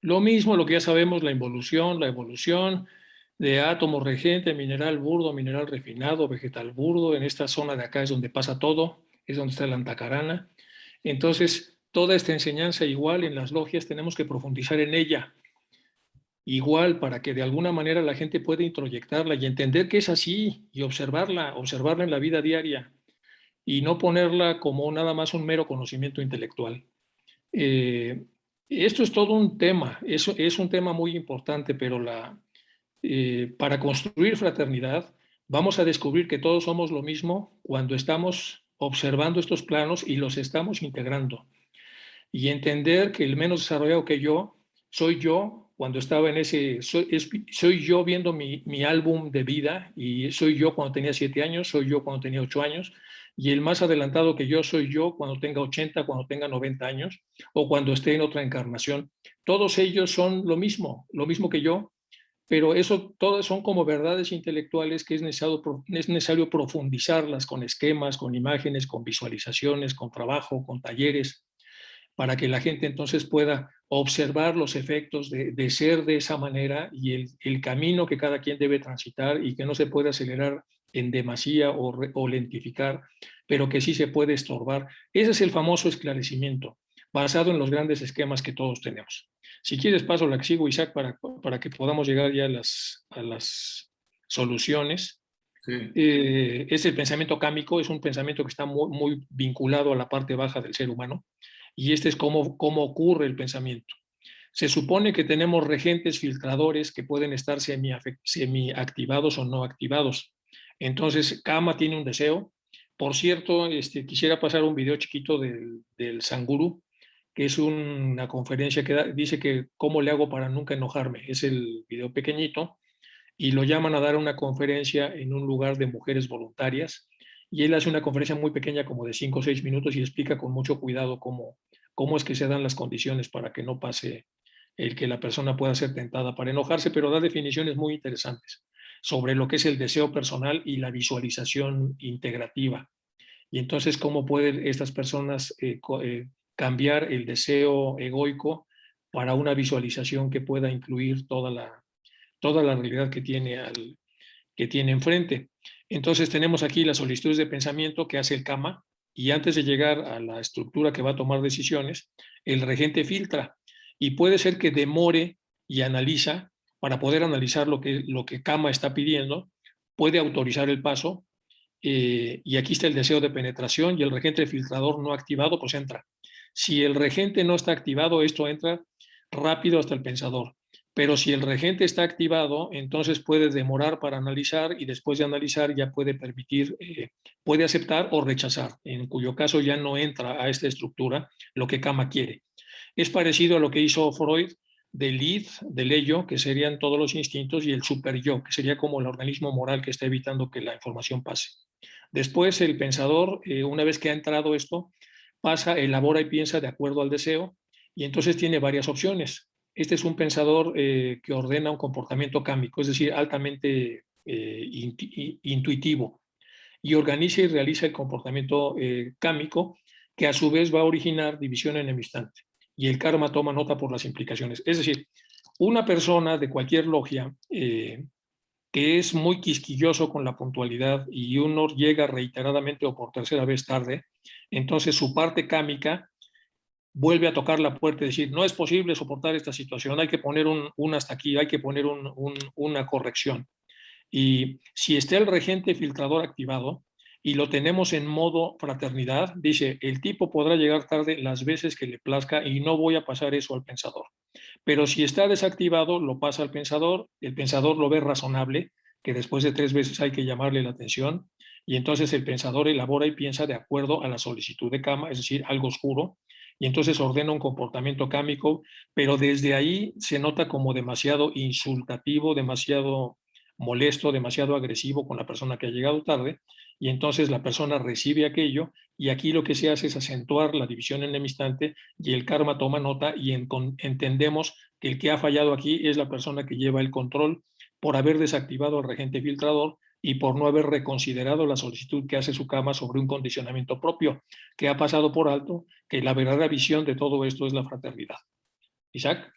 Speaker 3: Lo mismo, lo que ya sabemos, la evolución de átomo regente, mineral burdo, mineral refinado, vegetal burdo. En esta zona de acá es donde pasa todo, es donde está la antacarana. Entonces, toda esta enseñanza igual en las logias tenemos que profundizar en ella. Igual para que de alguna manera la gente pueda introyectarla y entender que es así y observarla en la vida diaria y no ponerla como nada más un mero conocimiento intelectual. Esto es todo un tema, es un tema muy importante, pero para construir fraternidad vamos a descubrir que todos somos lo mismo cuando estamos observando estos planos y los estamos integrando. Y entender que el menos desarrollado que yo, soy yo cuando estaba en soy yo viendo mi álbum de vida y soy yo cuando tenía 7 años, soy yo cuando tenía 8 años y el más adelantado que yo soy yo cuando tenga 80, cuando tenga 90 años o cuando esté en otra encarnación. Todos ellos son lo mismo que yo, pero eso todas son como verdades intelectuales que es necesario profundizarlas con esquemas, con imágenes, con visualizaciones, con trabajo, con talleres, para que la gente entonces pueda observar los efectos de ser de esa manera y el camino que cada quien debe transitar y que no se puede acelerar en demasía o lentificar, pero que sí se puede estorbar. Ese es el famoso esclarecimiento, basado en los grandes esquemas que todos tenemos. Si quieres paso la que sigo, Isaac, para que podamos llegar ya a las soluciones.
Speaker 1: Sí.
Speaker 3: Es el pensamiento cámico, es un pensamiento que está muy vinculado a la parte baja del ser humano, y este es cómo ocurre el pensamiento. Se supone que tenemos regentes filtradores que pueden estar semi-activados o no activados. Entonces, Kama tiene un deseo. Por cierto, quisiera pasar un video chiquito del Sanguru, que es una conferencia que dice que cómo le hago para nunca enojarme. Es el video pequeñito, y lo llaman a dar una conferencia en un lugar de mujeres voluntarias, y él hace una conferencia muy pequeña, como de 5 o 6 minutos, y explica con mucho cuidado cómo es que se dan las condiciones para que no pase el que la persona pueda ser tentada para enojarse, pero da definiciones muy interesantes sobre lo que es el deseo personal y la visualización integrativa. Y entonces, cómo pueden estas personas cambiar el deseo egoico para una visualización que pueda incluir toda la realidad que tiene enfrente. Entonces tenemos aquí las solicitudes de pensamiento que hace el Kama, y antes de llegar a la estructura que va a tomar decisiones, el regente filtra, y puede ser que demore y analiza para poder analizar lo que Kama está pidiendo, puede autorizar el paso, y aquí está el deseo de penetración, y el regente filtrador no activado pues entra. Si el regente no está activado, esto entra rápido hasta el pensador. Pero si el regente está activado, entonces puede demorar para analizar, y después de analizar ya puede permitir, puede aceptar o rechazar, en cuyo caso ya no entra a esta estructura lo que Kama quiere. Es parecido a lo que hizo Freud del id, del ello, que serían todos los instintos, y el superyo, que sería como el organismo moral que está evitando que la información pase. Después el pensador, una vez que ha entrado esto, pasa, elabora y piensa de acuerdo al deseo, y entonces tiene varias opciones. Este es un pensador que ordena un comportamiento cámico, es decir, altamente intuitivo, y organiza y realiza el comportamiento cámico, que a su vez va a originar división enemistante, y el karma toma nota por las implicaciones. Es decir, una persona de cualquier logia que es muy quisquilloso con la puntualidad, y uno llega reiteradamente o por tercera vez tarde, entonces su parte cámica vuelve a tocar la puerta y decir, no es posible soportar esta situación, hay que poner un hasta aquí, hay que poner una corrección. Y si está el regente filtrador activado y lo tenemos en modo fraternidad, dice, el tipo podrá llegar tarde las veces que le plazca y no voy a pasar eso al pensador. Pero si está desactivado, lo pasa al pensador, el pensador lo ve razonable, que después de 3 veces hay que llamarle la atención, y entonces el pensador elabora y piensa de acuerdo a la solicitud de Kama, es decir, algo oscuro, y entonces ordena un comportamiento cámico, pero desde ahí se nota como demasiado insultativo, demasiado molesto, demasiado agresivo con la persona que ha llegado tarde, y entonces la persona recibe aquello, y aquí lo que se hace es acentuar la división enemistante, y el karma toma nota, y entendemos que el que ha fallado aquí es la persona que lleva el control por haber desactivado al regente filtrador y por no haber reconsiderado la solicitud que hace su Kama sobre un condicionamiento propio, que ha pasado por alto que la verdadera visión de todo esto es la fraternidad. Isaac.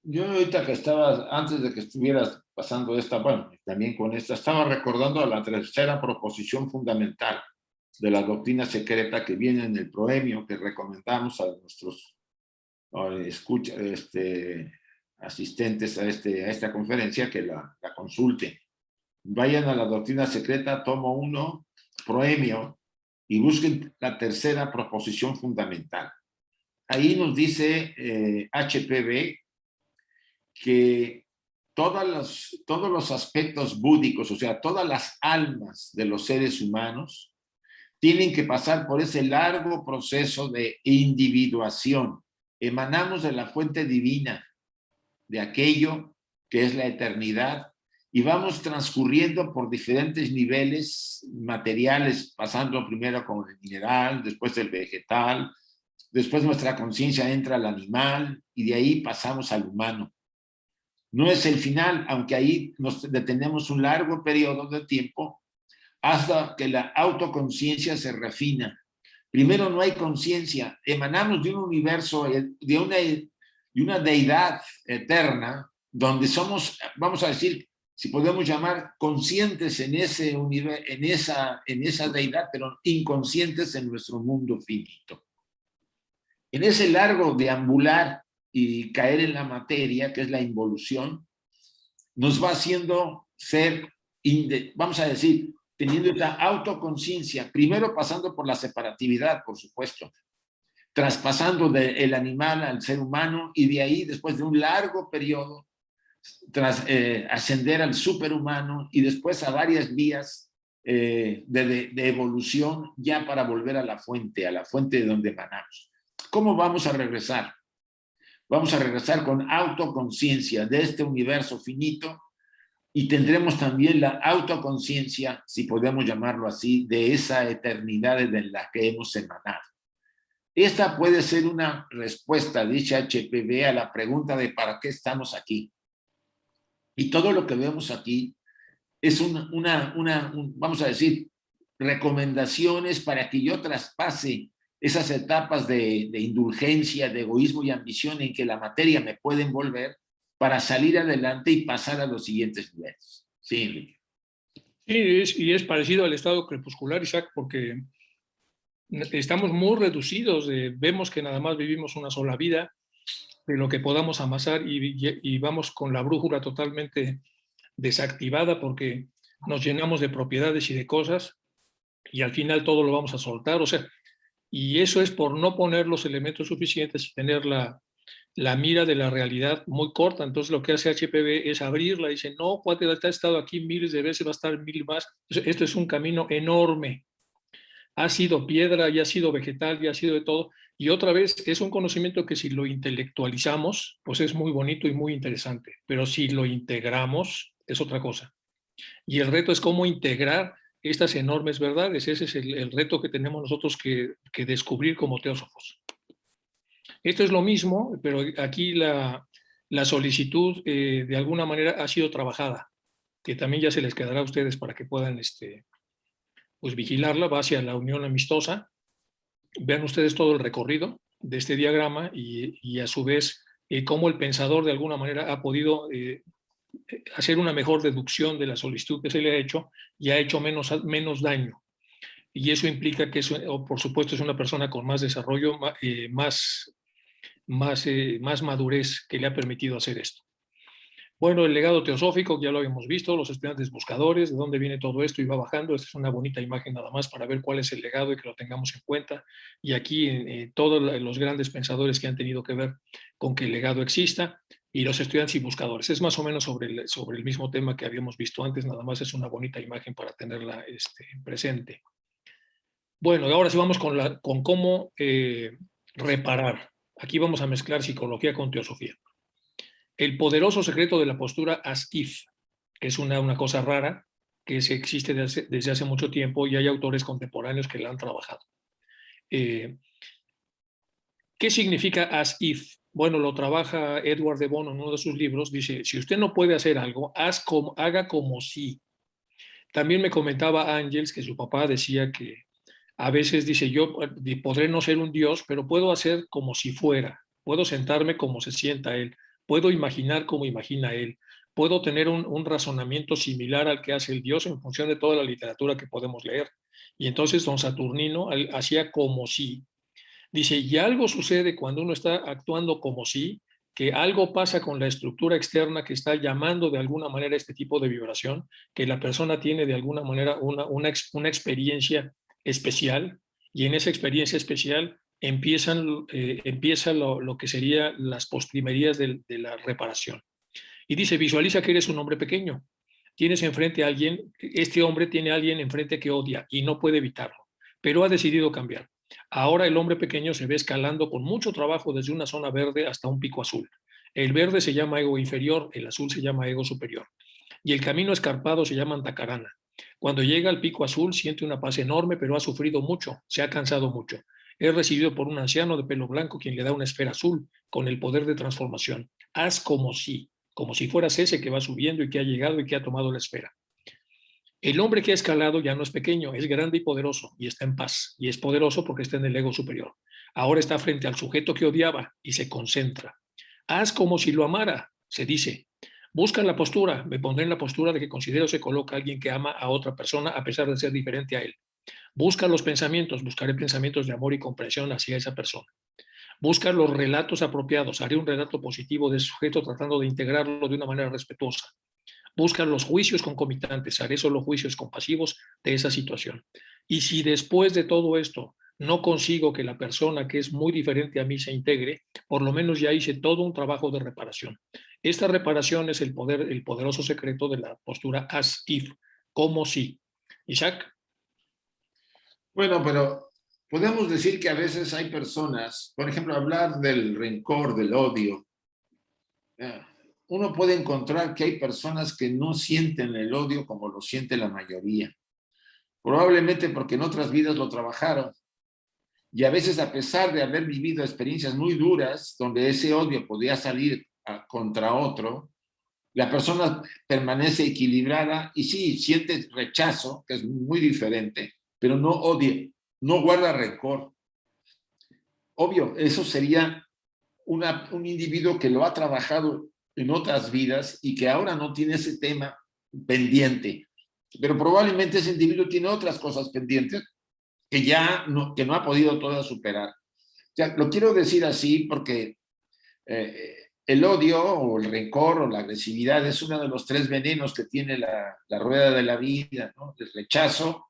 Speaker 1: Yo ahorita que estaba, antes de que estuvieras pasando esta, bueno, también con esta, estaba recordando la tercera proposición fundamental de la doctrina secreta que viene en el proemio que recomendamos a nuestros asistentes a esta conferencia que la consulten. Vayan a la doctrina secreta, tomo 1, proemio, y busquen la tercera proposición fundamental. Ahí nos dice HPB que todos los aspectos búdicos, o sea, todas las almas de los seres humanos, tienen que pasar por ese largo proceso de individuación. Emanamos de la fuente divina, de aquello que es la eternidad, y vamos transcurriendo por diferentes niveles materiales, pasando primero con el mineral, después el vegetal, después nuestra conciencia entra al animal, y de ahí pasamos al humano. No es el final, aunque ahí nos detenemos un largo periodo de tiempo hasta que la autoconciencia se refina. Primero no hay conciencia, emanamos de un universo, de una deidad eterna, donde somos, vamos a decir, si podemos llamar, conscientes en ese en esa deidad, pero inconscientes en nuestro mundo finito. En ese largo deambular y caer en la materia, que es la involución, nos va haciendo ser, vamos a decir, teniendo esta autoconciencia, primero pasando por la separatividad, por supuesto, traspasando del animal al ser humano, y de ahí, después de un largo periodo, ascender al superhumano, y después a varias vías de evolución, ya para volver a la fuente de donde emanamos. ¿Cómo vamos a regresar? Vamos a regresar con autoconciencia de este universo finito, y tendremos también la autoconciencia, si podemos llamarlo así, de esa eternidad en la que hemos emanado. Esta puede ser una respuesta, dicha HPV, a la pregunta de ¿para qué estamos aquí? Y todo lo que vemos aquí es vamos a decir, recomendaciones para que yo traspase esas etapas de indulgencia, de egoísmo y ambición en que la materia me puede envolver, para salir adelante y pasar a los siguientes niveles. Sí, Enrique.
Speaker 3: Sí, y es parecido al estado crepuscular, Isaac, porque estamos muy reducidos, vemos que nada más vivimos una sola vida, de lo que podamos amasar, y vamos con la brújula totalmente desactivada, porque nos llenamos de propiedades y de cosas, y al final todo lo vamos a soltar, o sea, y eso es por no poner los elementos suficientes y tener la mira de la realidad muy corta. Entonces lo que hace HPV es abrirla, dice, no, cuate, ha estado aquí miles de veces, va a estar mil más. Entonces, esto es un camino enorme. Ha sido piedra, ya ha sido vegetal, ya ha sido de todo. Y otra vez, es un conocimiento que si lo intelectualizamos, pues es muy bonito y muy interesante. Pero si lo integramos, es otra cosa. Y el reto es cómo integrar estas enormes verdades. Ese es el reto que tenemos nosotros que descubrir como teósofos. Esto es lo mismo, pero aquí la solicitud de alguna manera ha sido trabajada, que también ya se les quedará a ustedes para que puedan pues vigilarla. Va hacia la unión amistosa. Vean ustedes todo el recorrido de este diagrama, y a su vez cómo el pensador de alguna manera ha podido hacer una mejor deducción de la solicitud que se le ha hecho, y ha hecho menos daño. Y eso implica que, por supuesto, es una persona con más desarrollo, más madurez, que le ha permitido hacer esto. Bueno, el legado teosófico ya lo habíamos visto, los estudiantes buscadores, de dónde viene todo esto y va bajando. Esta es una bonita imagen nada más para ver cuál es el legado y que lo tengamos en cuenta. Y aquí todos los grandes pensadores que han tenido que ver con que el legado exista, y los estudiantes y buscadores. Es más o menos sobre el mismo tema que habíamos visto antes, nada más es una bonita imagen para tenerla presente. Bueno, ahora sí vamos con cómo reparar. Aquí vamos a mezclar psicología con teosofía. El poderoso secreto de la postura as if, que es una cosa rara, que existe desde hace mucho tiempo, y hay autores contemporáneos que la han trabajado. ¿Qué significa as if? Bueno, lo trabaja Edward de Bono en uno de sus libros. Dice, si usted no puede hacer algo, haga como si. También me comentaba Ángels que su papá decía que a veces dice, yo podré no ser un dios, pero puedo hacer como si fuera, puedo sentarme como se sienta él, puedo imaginar como imagina él, puedo tener un razonamiento similar al que hace el dios en función de toda la literatura que podemos leer. Y entonces don Saturnino hacía como si. Dice, y algo sucede cuando uno está actuando como si, que algo pasa con la estructura externa que está llamando de alguna manera este tipo de vibración, que la persona tiene de alguna manera una experiencia especial, y en esa experiencia especial empieza lo que serían las postrimerías de la reparación. Y dice, visualiza que eres un hombre pequeño, tienes enfrente a alguien, este hombre tiene a alguien enfrente que odia y no puede evitarlo, pero ha decidido cambiar. Ahora el hombre pequeño se ve escalando con mucho trabajo desde una zona verde hasta un pico azul. El verde se llama ego inferior, el azul se llama ego superior, y el camino escarpado se llama Antacarana. Cuando llega al pico azul siente una paz enorme, pero ha sufrido mucho, se ha cansado mucho. Es recibido por un anciano de pelo blanco quien le da una esfera azul con el poder de transformación. Haz como si fueras ese que va subiendo y que ha llegado y que ha tomado la esfera. El hombre que ha escalado ya no es pequeño, es grande y poderoso, y está en paz, y es poderoso porque está en el ego superior. Ahora está frente al sujeto que odiaba y se concentra. Haz como si lo amara, se dice. Busca la postura, me pondré en la postura de que considero se coloca alguien que ama a otra persona a pesar de ser diferente a él. Busca los pensamientos, buscaré pensamientos de amor y comprensión hacia esa persona. Busca los relatos apropiados, haré un relato positivo de ese sujeto tratando de integrarlo de una manera respetuosa. Busca los juicios concomitantes, haré solo juicios compasivos de esa situación. Y si después de todo esto no consigo que la persona que es muy diferente a mí se integre, por lo menos ya hice todo un trabajo de reparación. Esta reparación es el poderoso secreto de la postura as if, como si. Isaac.
Speaker 1: Bueno, pero podemos decir que a veces hay personas, por ejemplo, hablar del rencor, del odio. Uno puede encontrar que hay personas que no sienten el odio como lo siente la mayoría. Probablemente porque en otras vidas lo trabajaron. Y a veces, a pesar de haber vivido experiencias muy duras, donde ese odio podía salir contra otro, la persona permanece equilibrada y sí, siente rechazo, que es muy diferente, pero no odia, no guarda rencor. Obvio, eso sería un individuo que lo ha trabajado en otras vidas y que ahora no tiene ese tema pendiente. Pero probablemente ese individuo tiene otras cosas pendientes que no ha podido todas superar. O sea, lo quiero decir así porque el odio o el rencor o la agresividad es uno de los 3 venenos que tiene la rueda de la vida, ¿no? El rechazo,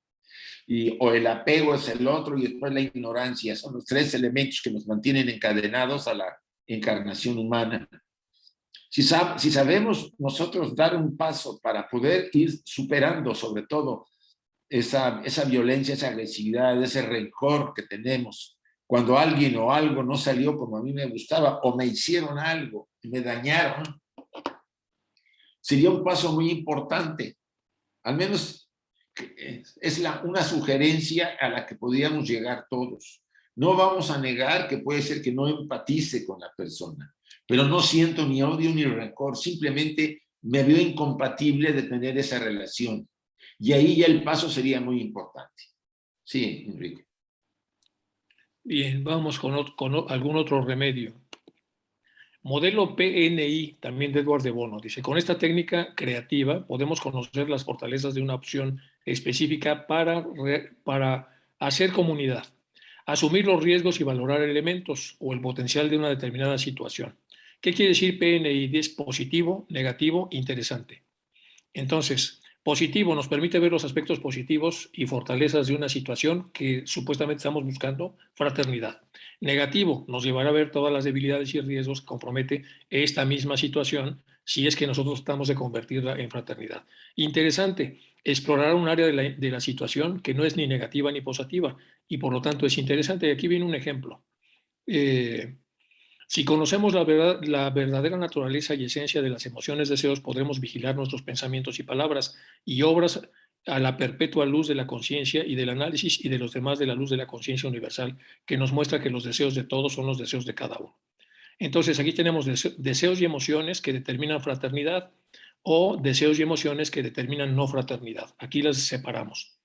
Speaker 1: o el apego es el otro, y después la ignorancia. Son los 3 elementos que nos mantienen encadenados a la encarnación humana. Si sabemos nosotros dar un paso para poder ir superando sobre todo esa violencia, esa agresividad, ese rencor que tenemos, cuando alguien o algo no salió como a mí me gustaba, o me hicieron algo, me dañaron, sería un paso muy importante. Al menos es una sugerencia a la que podríamos llegar todos. No vamos a negar que puede ser que no empatice con la persona, pero no siento ni odio ni rencor, simplemente me veo incompatible de tener esa relación. Y ahí ya el paso sería muy importante. Sí, Enrique.
Speaker 3: Bien, vamos con algún otro remedio. Modelo PNI, también de Edward de Bono, dice, con esta técnica creativa podemos conocer las fortalezas de una opción específica para hacer comunidad, asumir los riesgos y valorar elementos o el potencial de una determinada situación. ¿Qué quiere decir PNI? Es positivo, negativo, interesante. Entonces, positivo nos permite ver los aspectos positivos y fortalezas de una situación que supuestamente estamos buscando, fraternidad. Negativo nos llevará a ver todas las debilidades y riesgos que compromete esta misma situación si es que nosotros tratamos de convertirla en fraternidad. Interesante, explorar un área de la situación que no es ni negativa ni positiva y por lo tanto es interesante. Y aquí viene un ejemplo. Si conocemos la verdadera naturaleza y esencia de las emociones, deseos, podremos vigilar nuestros pensamientos y palabras y obras a la perpetua luz de la conciencia y del análisis y de los demás de la luz de la conciencia universal, que nos muestra que los deseos de todos son los deseos de cada uno. Entonces, aquí tenemos deseos y emociones que determinan fraternidad o deseos y emociones que determinan no fraternidad. Aquí las separamos.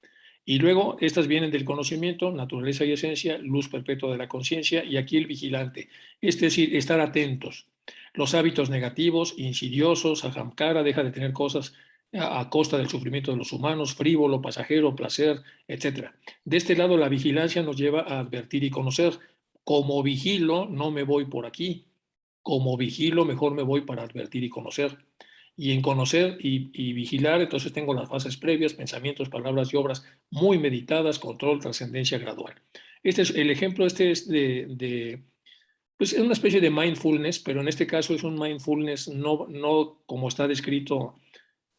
Speaker 3: Y luego, estas vienen del conocimiento, naturaleza y esencia, luz perpetua de la conciencia, y aquí el vigilante, es decir, estar atentos. Los hábitos negativos, insidiosos, ahamkara, deja de tener cosas a costa del sufrimiento de los humanos, frívolo, pasajero, placer, etc. De este lado, la vigilancia nos lleva a advertir y conocer. Como vigilo, no me voy por aquí. Como vigilo, mejor me voy para advertir y conocer. Y en conocer y vigilar, entonces tengo las fases previas, pensamientos, palabras y obras muy meditadas, control, trascendencia gradual. Este es el ejemplo, es pues es una especie de mindfulness, pero en este caso es un mindfulness no como está descrito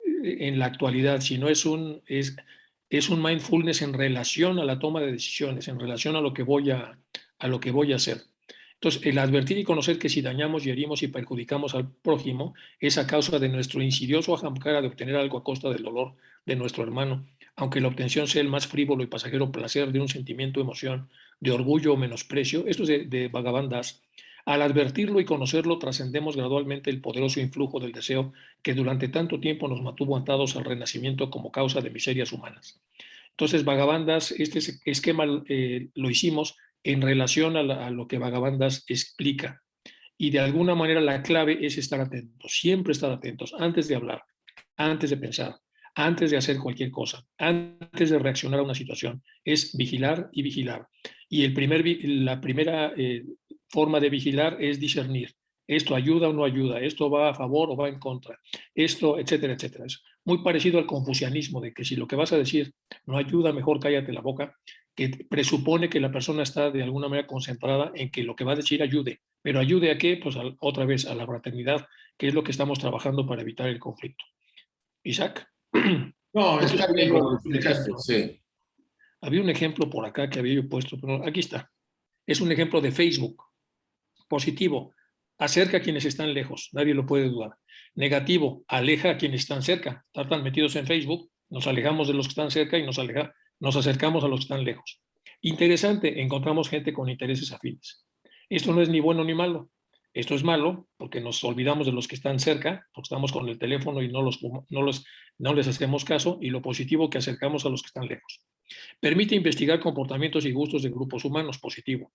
Speaker 3: en la actualidad, sino es un mindfulness en relación a la toma de decisiones, en relación a lo que voy a hacer. Entonces, el advertir y conocer que si dañamos y herimos y perjudicamos al prójimo es a causa de nuestro insidioso ahamkara de obtener algo a costa del dolor de nuestro hermano, aunque la obtención sea el más frívolo y pasajero placer de un sentimiento, emoción, de orgullo o menosprecio. Esto es de Bhagavan Das. Al advertirlo y conocerlo, trascendemos gradualmente el poderoso influjo del deseo que durante tanto tiempo nos mantuvo atados al renacimiento como causa de miserias humanas. Entonces, Bhagavan Das, este esquema lo hicimos en relación a lo que Bhagavan Das explica. Y de alguna manera la clave es estar atentos, siempre estar atentos, antes de hablar, antes de pensar, antes de hacer cualquier cosa, antes de reaccionar a una situación. Es vigilar y vigilar. Y la primera forma de vigilar es discernir. Esto ayuda o no ayuda, esto va a favor o va en contra, esto, etcétera, etcétera. Es muy parecido al confucianismo, de que si lo que vas a decir no ayuda, mejor cállate la boca, que presupone que la persona está de alguna manera concentrada en que lo que va a decir ayude. ¿Pero ayude a qué? Pues otra vez a la fraternidad, que es lo que estamos trabajando para evitar el conflicto. Isaac.
Speaker 1: No, está bien como lo explicaste, sí.
Speaker 3: Había un ejemplo por acá que había yo puesto, pero aquí está. Es un ejemplo de Facebook. Positivo, acerca a quienes están lejos, nadie lo puede dudar. Negativo, aleja a quienes están cerca. Están tan metidos en Facebook, nos alejamos de los que están cerca y nos acercamos a los que están lejos. Interesante, encontramos gente con intereses afines. Esto no es ni bueno ni malo. Esto es malo porque nos olvidamos de los que están cerca, porque estamos con el teléfono y no les hacemos caso, y lo positivo, que acercamos a los que están lejos. Permite investigar comportamientos y gustos de grupos humanos, positivo.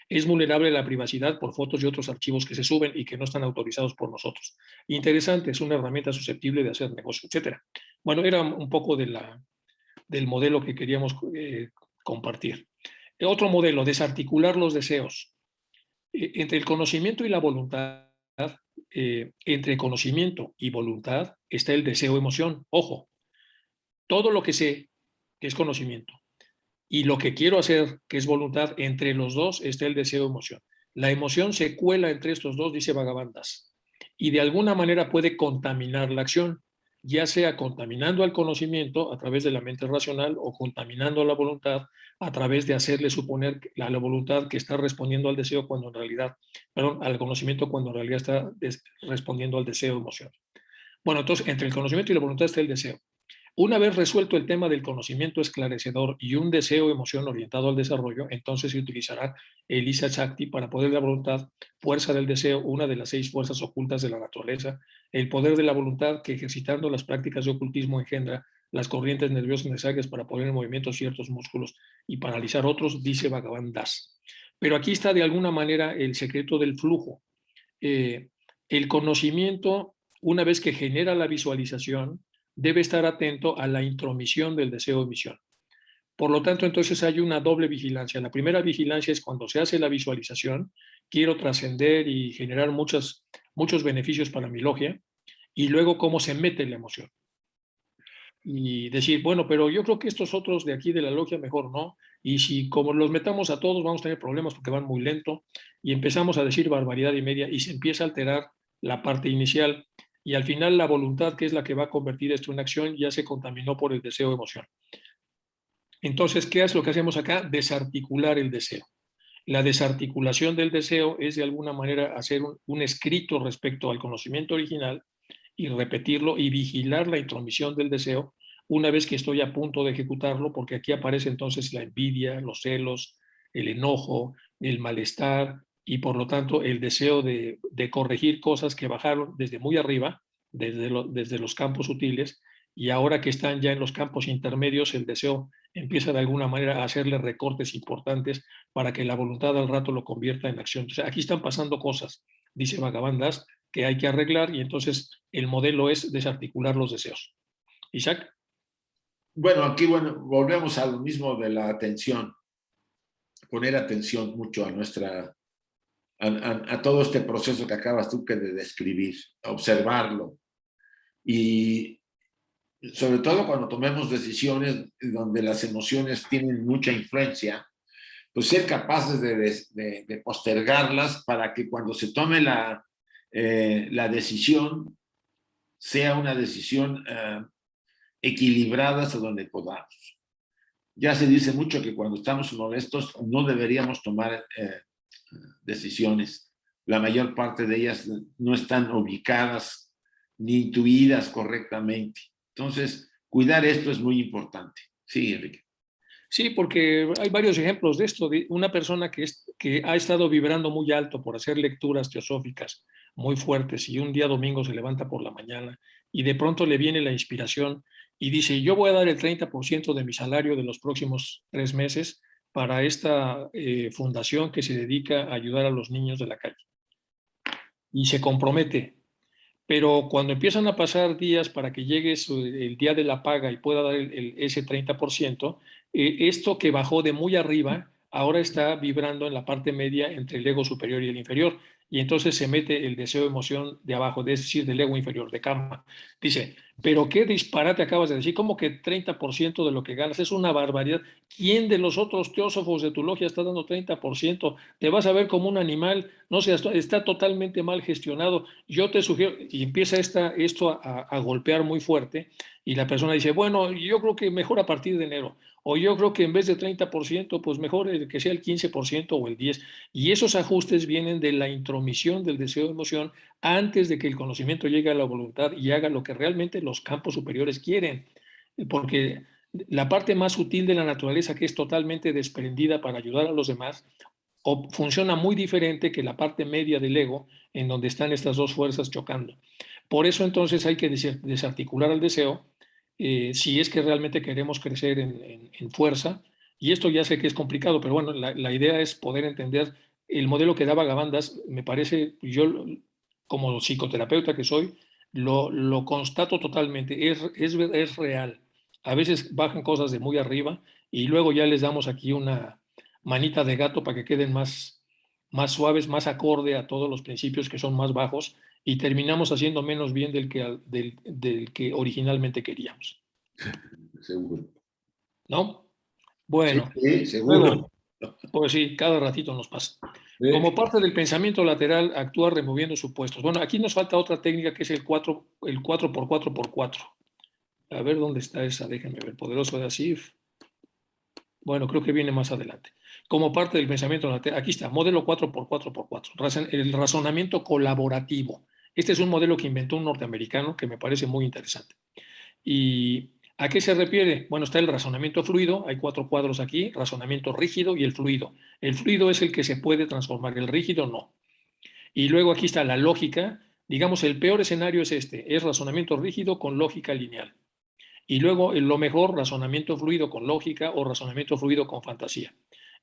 Speaker 3: Es vulnerable a la privacidad por fotos y otros archivos que se suben y que no están autorizados por nosotros. Interesante, es una herramienta susceptible de hacer negocio, etc. Bueno, era un poco del modelo que queríamos compartir. Otro modelo, desarticular los deseos. Entre el conocimiento y la voluntad, entre conocimiento y voluntad está el deseo-emoción. Ojo, todo lo que sé, que es conocimiento, y lo que quiero hacer, que es voluntad, entre los dos está el deseo-emoción. La emoción se cuela entre estos dos, dice Bhagavan Das, y de alguna manera puede contaminar la acción, ya sea contaminando al conocimiento a través de la mente racional o contaminando a la voluntad a través de hacerle suponer a la voluntad que está respondiendo al deseo cuando en realidad, perdón, al conocimiento cuando en realidad está respondiendo al deseo-emoción. Bueno, entonces, entre el conocimiento y la voluntad está el deseo. Una vez resuelto el tema del conocimiento esclarecedor y un deseo o emoción orientado al desarrollo, entonces se utilizará el Isa Shakti para poder de la voluntad, fuerza del deseo, una de las 6 fuerzas ocultas de la naturaleza, el poder de la voluntad que, ejercitando las prácticas de ocultismo, engendra las corrientes nerviosas necesarias para poner en movimiento ciertos músculos y paralizar otros, dice Bhagavan Das. Pero aquí está de alguna manera el secreto del flujo. El conocimiento, una vez que genera la visualización, debe estar atento a la intromisión del deseo-emisión. Por lo tanto, entonces hay una doble vigilancia. La primera vigilancia es cuando se hace la visualización, quiero trascender y generar muchos beneficios para mi logia, y luego cómo se mete la emoción. Y decir, bueno, pero yo creo que estos otros de aquí de la logia mejor no, y si como los metamos a todos vamos a tener problemas porque van muy lento, y empezamos a decir barbaridad y media, y se empieza a alterar la parte inicial, y al final la voluntad, que es la que va a convertir esto en acción, ya se contaminó por el deseo o emoción. Entonces, ¿qué es lo que hacemos acá? Desarticular el deseo. La desarticulación del deseo es de alguna manera hacer un escrito respecto al conocimiento original y repetirlo y vigilar la intromisión del deseo una vez que estoy a punto de ejecutarlo, porque aquí aparece entonces la envidia, los celos, el enojo, el malestar, y por lo tanto el deseo de corregir cosas que bajaron desde muy arriba, desde los campos sutiles, y ahora que están ya en los campos intermedios, el deseo empieza de alguna manera a hacerle recortes importantes para que la voluntad al rato lo convierta en acción. Entonces, aquí están pasando cosas, dice Bhagavan Das, que hay que arreglar, y entonces el modelo es desarticular los deseos. Isaac.
Speaker 1: Bueno, aquí volvemos a lo mismo de la atención. Poner atención mucho a todo este proceso que acabas tú de describir, observarlo. Y sobre todo cuando tomemos decisiones donde las emociones tienen mucha influencia, pues ser capaces de postergarlas para que cuando se tome la decisión sea una decisión equilibrada hasta donde podamos. Ya se dice mucho que cuando estamos molestos no deberíamos tomar decisiones. La mayor parte de ellas no están ubicadas ni intuidas correctamente. Entonces, cuidar esto es muy importante. Sí, Enrique.
Speaker 3: Sí, porque hay varios ejemplos de esto, de una persona que ha estado vibrando muy alto por hacer lecturas teosóficas muy fuertes, y un día domingo se levanta por la mañana y de pronto le viene la inspiración y dice, yo voy a dar el 30% de mi salario de los próximos 3 meses para esta fundación que se dedica a ayudar a los niños de la calle. y se compromete. Pero cuando empiezan a pasar días para que llegue el día de la paga y pueda dar ese 30%, esto que bajó de muy arriba ahora está vibrando en la parte media entre el ego superior y el inferior. Y entonces se mete el deseo de emoción de abajo, es decir, del ego inferior, de karma. Dice, pero qué disparate acabas de decir, ¿cómo que 30% de lo que ganas? Es una barbaridad. ¿Quién de los otros teósofos de tu logia está dando 30%? Te vas a ver como un animal, no sé, está totalmente mal gestionado. Yo te sugiero, y empieza esto a golpear muy fuerte, y la persona dice, bueno, yo creo que mejor a partir de enero, o yo creo que en vez de 30%, pues mejor que sea el 15% o el 10%. Y esos ajustes vienen de la intromisión del deseo de emoción antes de que el conocimiento llegue a la voluntad y haga lo que realmente los campos superiores quieren. Porque la parte más sutil de la naturaleza, que es totalmente desprendida para ayudar a los demás, funciona muy diferente que la parte media del ego, en donde están estas dos fuerzas chocando. Por eso entonces hay que desarticular el deseo, si es que realmente queremos crecer en fuerza. Y esto ya sé que es complicado, pero bueno, la idea es poder entender el modelo que daba Gavandas. Me parece, yo como psicoterapeuta que soy, lo constato totalmente, es real. A veces bajan cosas de muy arriba y luego ya les damos aquí una manita de gato para que queden más suaves, más acorde a todos los principios que son más bajos, y terminamos haciendo menos bien del que originalmente queríamos.
Speaker 1: Seguro.
Speaker 3: ¿No?
Speaker 1: Sí,
Speaker 3: Bueno,
Speaker 1: sí, seguro.
Speaker 3: luego, pues sí, cada ratito nos pasa. Como parte del pensamiento lateral, actúa removiendo supuestos. Bueno, aquí nos falta otra técnica que es el 4x4x4. A ver dónde está esa, déjenme ver. Poderoso de Asif. Bueno, creo que viene más adelante. Como parte del pensamiento lateral, aquí está, modelo 4x4x4, el razonamiento colaborativo. Este es un modelo que inventó un norteamericano que me parece muy interesante. ¿Y a qué se refiere? Bueno, está el razonamiento fluido, hay 4 cuadros aquí, razonamiento rígido y el fluido. El fluido es el que se puede transformar, el rígido no. Y luego aquí está la lógica. Digamos, el peor escenario es este, es razonamiento rígido con lógica lineal. Y luego lo mejor, razonamiento fluido con lógica o razonamiento fluido con fantasía.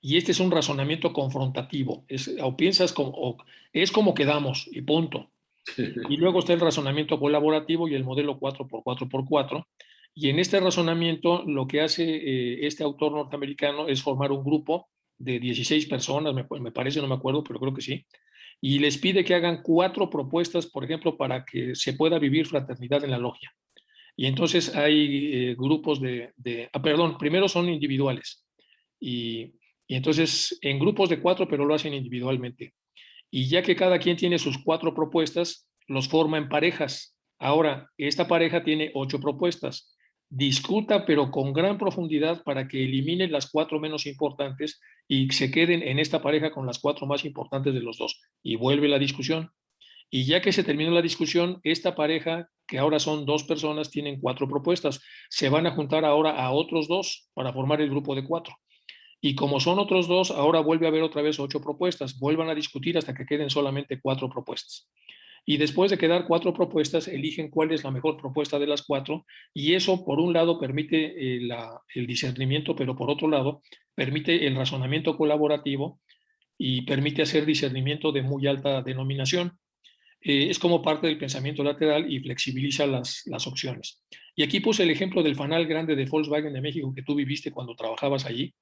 Speaker 3: Y este es un razonamiento confrontativo. O piensas como, o es como quedamos y punto. Y luego está el razonamiento colaborativo y el modelo 4x4x4. Y en este razonamiento lo que hace este autor norteamericano es formar un grupo de 16 personas, me parece, no me acuerdo, pero creo que sí. Y les pide que hagan 4 propuestas, por ejemplo, para que se pueda vivir fraternidad en la logia. Y entonces hay grupos perdón, primero son individuales. Y entonces en grupos de 4, pero lo hacen individualmente. Y ya que cada quien tiene sus 4 propuestas, los forma en parejas. Ahora, esta pareja tiene 8 propuestas. Discuta, pero con gran profundidad, para que eliminen las 4 menos importantes y se queden en esta pareja con las 4 más importantes de los dos. Y vuelve la discusión. Y ya que se terminó la discusión, esta pareja, que ahora son 2 personas, tienen 4 propuestas. Se van a juntar ahora a otros 2 para formar el grupo de 4. Y como son otros 2, ahora vuelve a haber otra vez 8 propuestas. Vuelvan a discutir hasta que queden solamente 4 propuestas. Y después de quedar 4 propuestas, eligen cuál es la mejor propuesta de las 4. Y eso, por un lado, permite el discernimiento, pero por otro lado, permite el razonamiento colaborativo y permite hacer discernimiento de muy alta denominación. Es como parte del pensamiento lateral y flexibiliza las opciones. Y aquí puse el ejemplo del fanal grande de Volkswagen de México que tú viviste cuando trabajabas allí,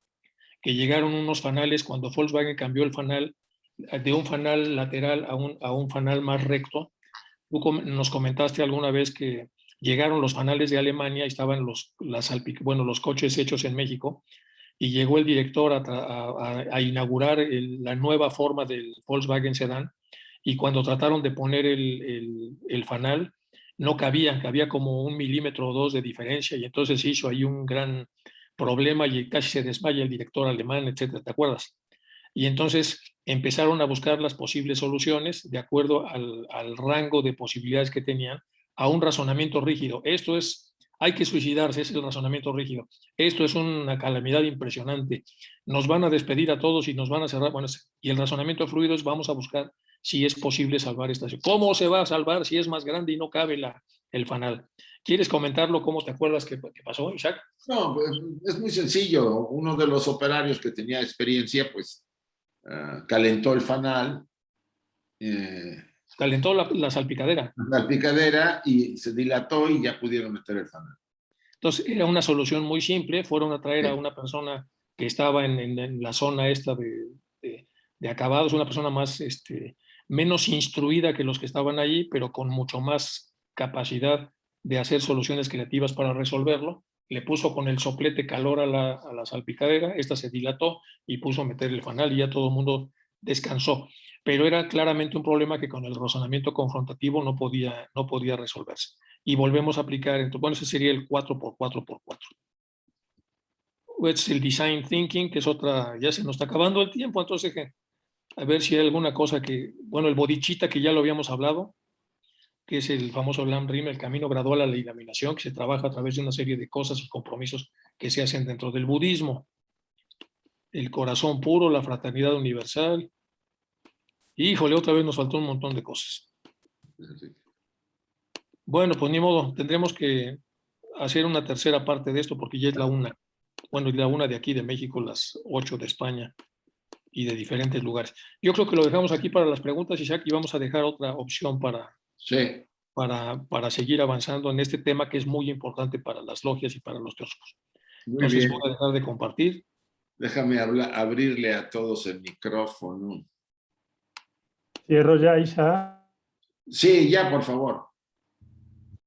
Speaker 3: que llegaron unos fanales cuando Volkswagen cambió el fanal de un fanal lateral a un fanal más recto. Tú nos comentaste alguna vez que llegaron los fanales de Alemania y estaban los coches hechos en México, y llegó el director a inaugurar la nueva forma del Volkswagen Sedán, y cuando trataron de poner el fanal, no cabía como 1 milímetro o 2 de diferencia, y entonces se hizo ahí un gran problema y casi se desmaya el director alemán, etcétera, ¿te acuerdas? Y entonces empezaron a buscar las posibles soluciones de acuerdo al rango de posibilidades que tenían, a un razonamiento rígido. Esto es, hay que suicidarse, es el razonamiento rígido. Esto es una calamidad impresionante. Nos van a despedir a todos y nos van a cerrar. Bueno, y el razonamiento fluido es, vamos a buscar si es posible salvar esta situación. ¿Cómo se va a salvar si es más grande y no cabe el fanal? ¿Quieres comentarlo? ¿Cómo te acuerdas que pasó, Isaac?
Speaker 1: No, pues, es muy sencillo. Uno de los operarios que tenía experiencia, pues calentó el fanal,
Speaker 3: Calentó la salpicadera.
Speaker 1: La salpicadera y se dilató y ya pudieron meter el fanal.
Speaker 3: Entonces era una solución muy simple. Fueron a traer a una persona que estaba en la zona esta de acabados, una persona más, menos instruida que los que estaban allí, pero con mucho más capacidad de hacer soluciones creativas para resolverlo. Le puso con el soplete calor a la salpicadera, esta se dilató y puso a meter el fanal y ya todo el mundo descansó. Pero era claramente un problema que con el razonamiento confrontativo no podía resolverse. Y volvemos a aplicar, entonces, bueno, ese sería el 4x4x4. Es el design thinking, que es otra, ya se nos está acabando el tiempo, entonces a ver si hay alguna cosa que, bueno, el bodhicitta, que ya lo habíamos hablado, que es el famoso Lam Rim, el camino gradual a la iluminación, que se trabaja a través de una serie de cosas y compromisos que se hacen dentro del budismo. El corazón puro, la fraternidad universal. Híjole, otra vez nos faltó un montón de cosas. Bueno, pues ni modo, tendremos que hacer una tercera parte de esto porque ya es la 1. Bueno, la 1 de aquí de México, las 8 de España y de diferentes lugares. Yo creo que lo dejamos aquí para las preguntas, Isaac, y vamos a dejar otra opción
Speaker 1: Sí.
Speaker 3: para seguir avanzando en este tema que es muy importante para las logias y para los teósofos.
Speaker 1: Muy
Speaker 3: Entonces
Speaker 1: bien.
Speaker 3: voy a dejar de compartir.
Speaker 1: Déjame abrirle a todos el micrófono.
Speaker 2: Cierro ya, Isaac.
Speaker 1: Sí, ya, por favor.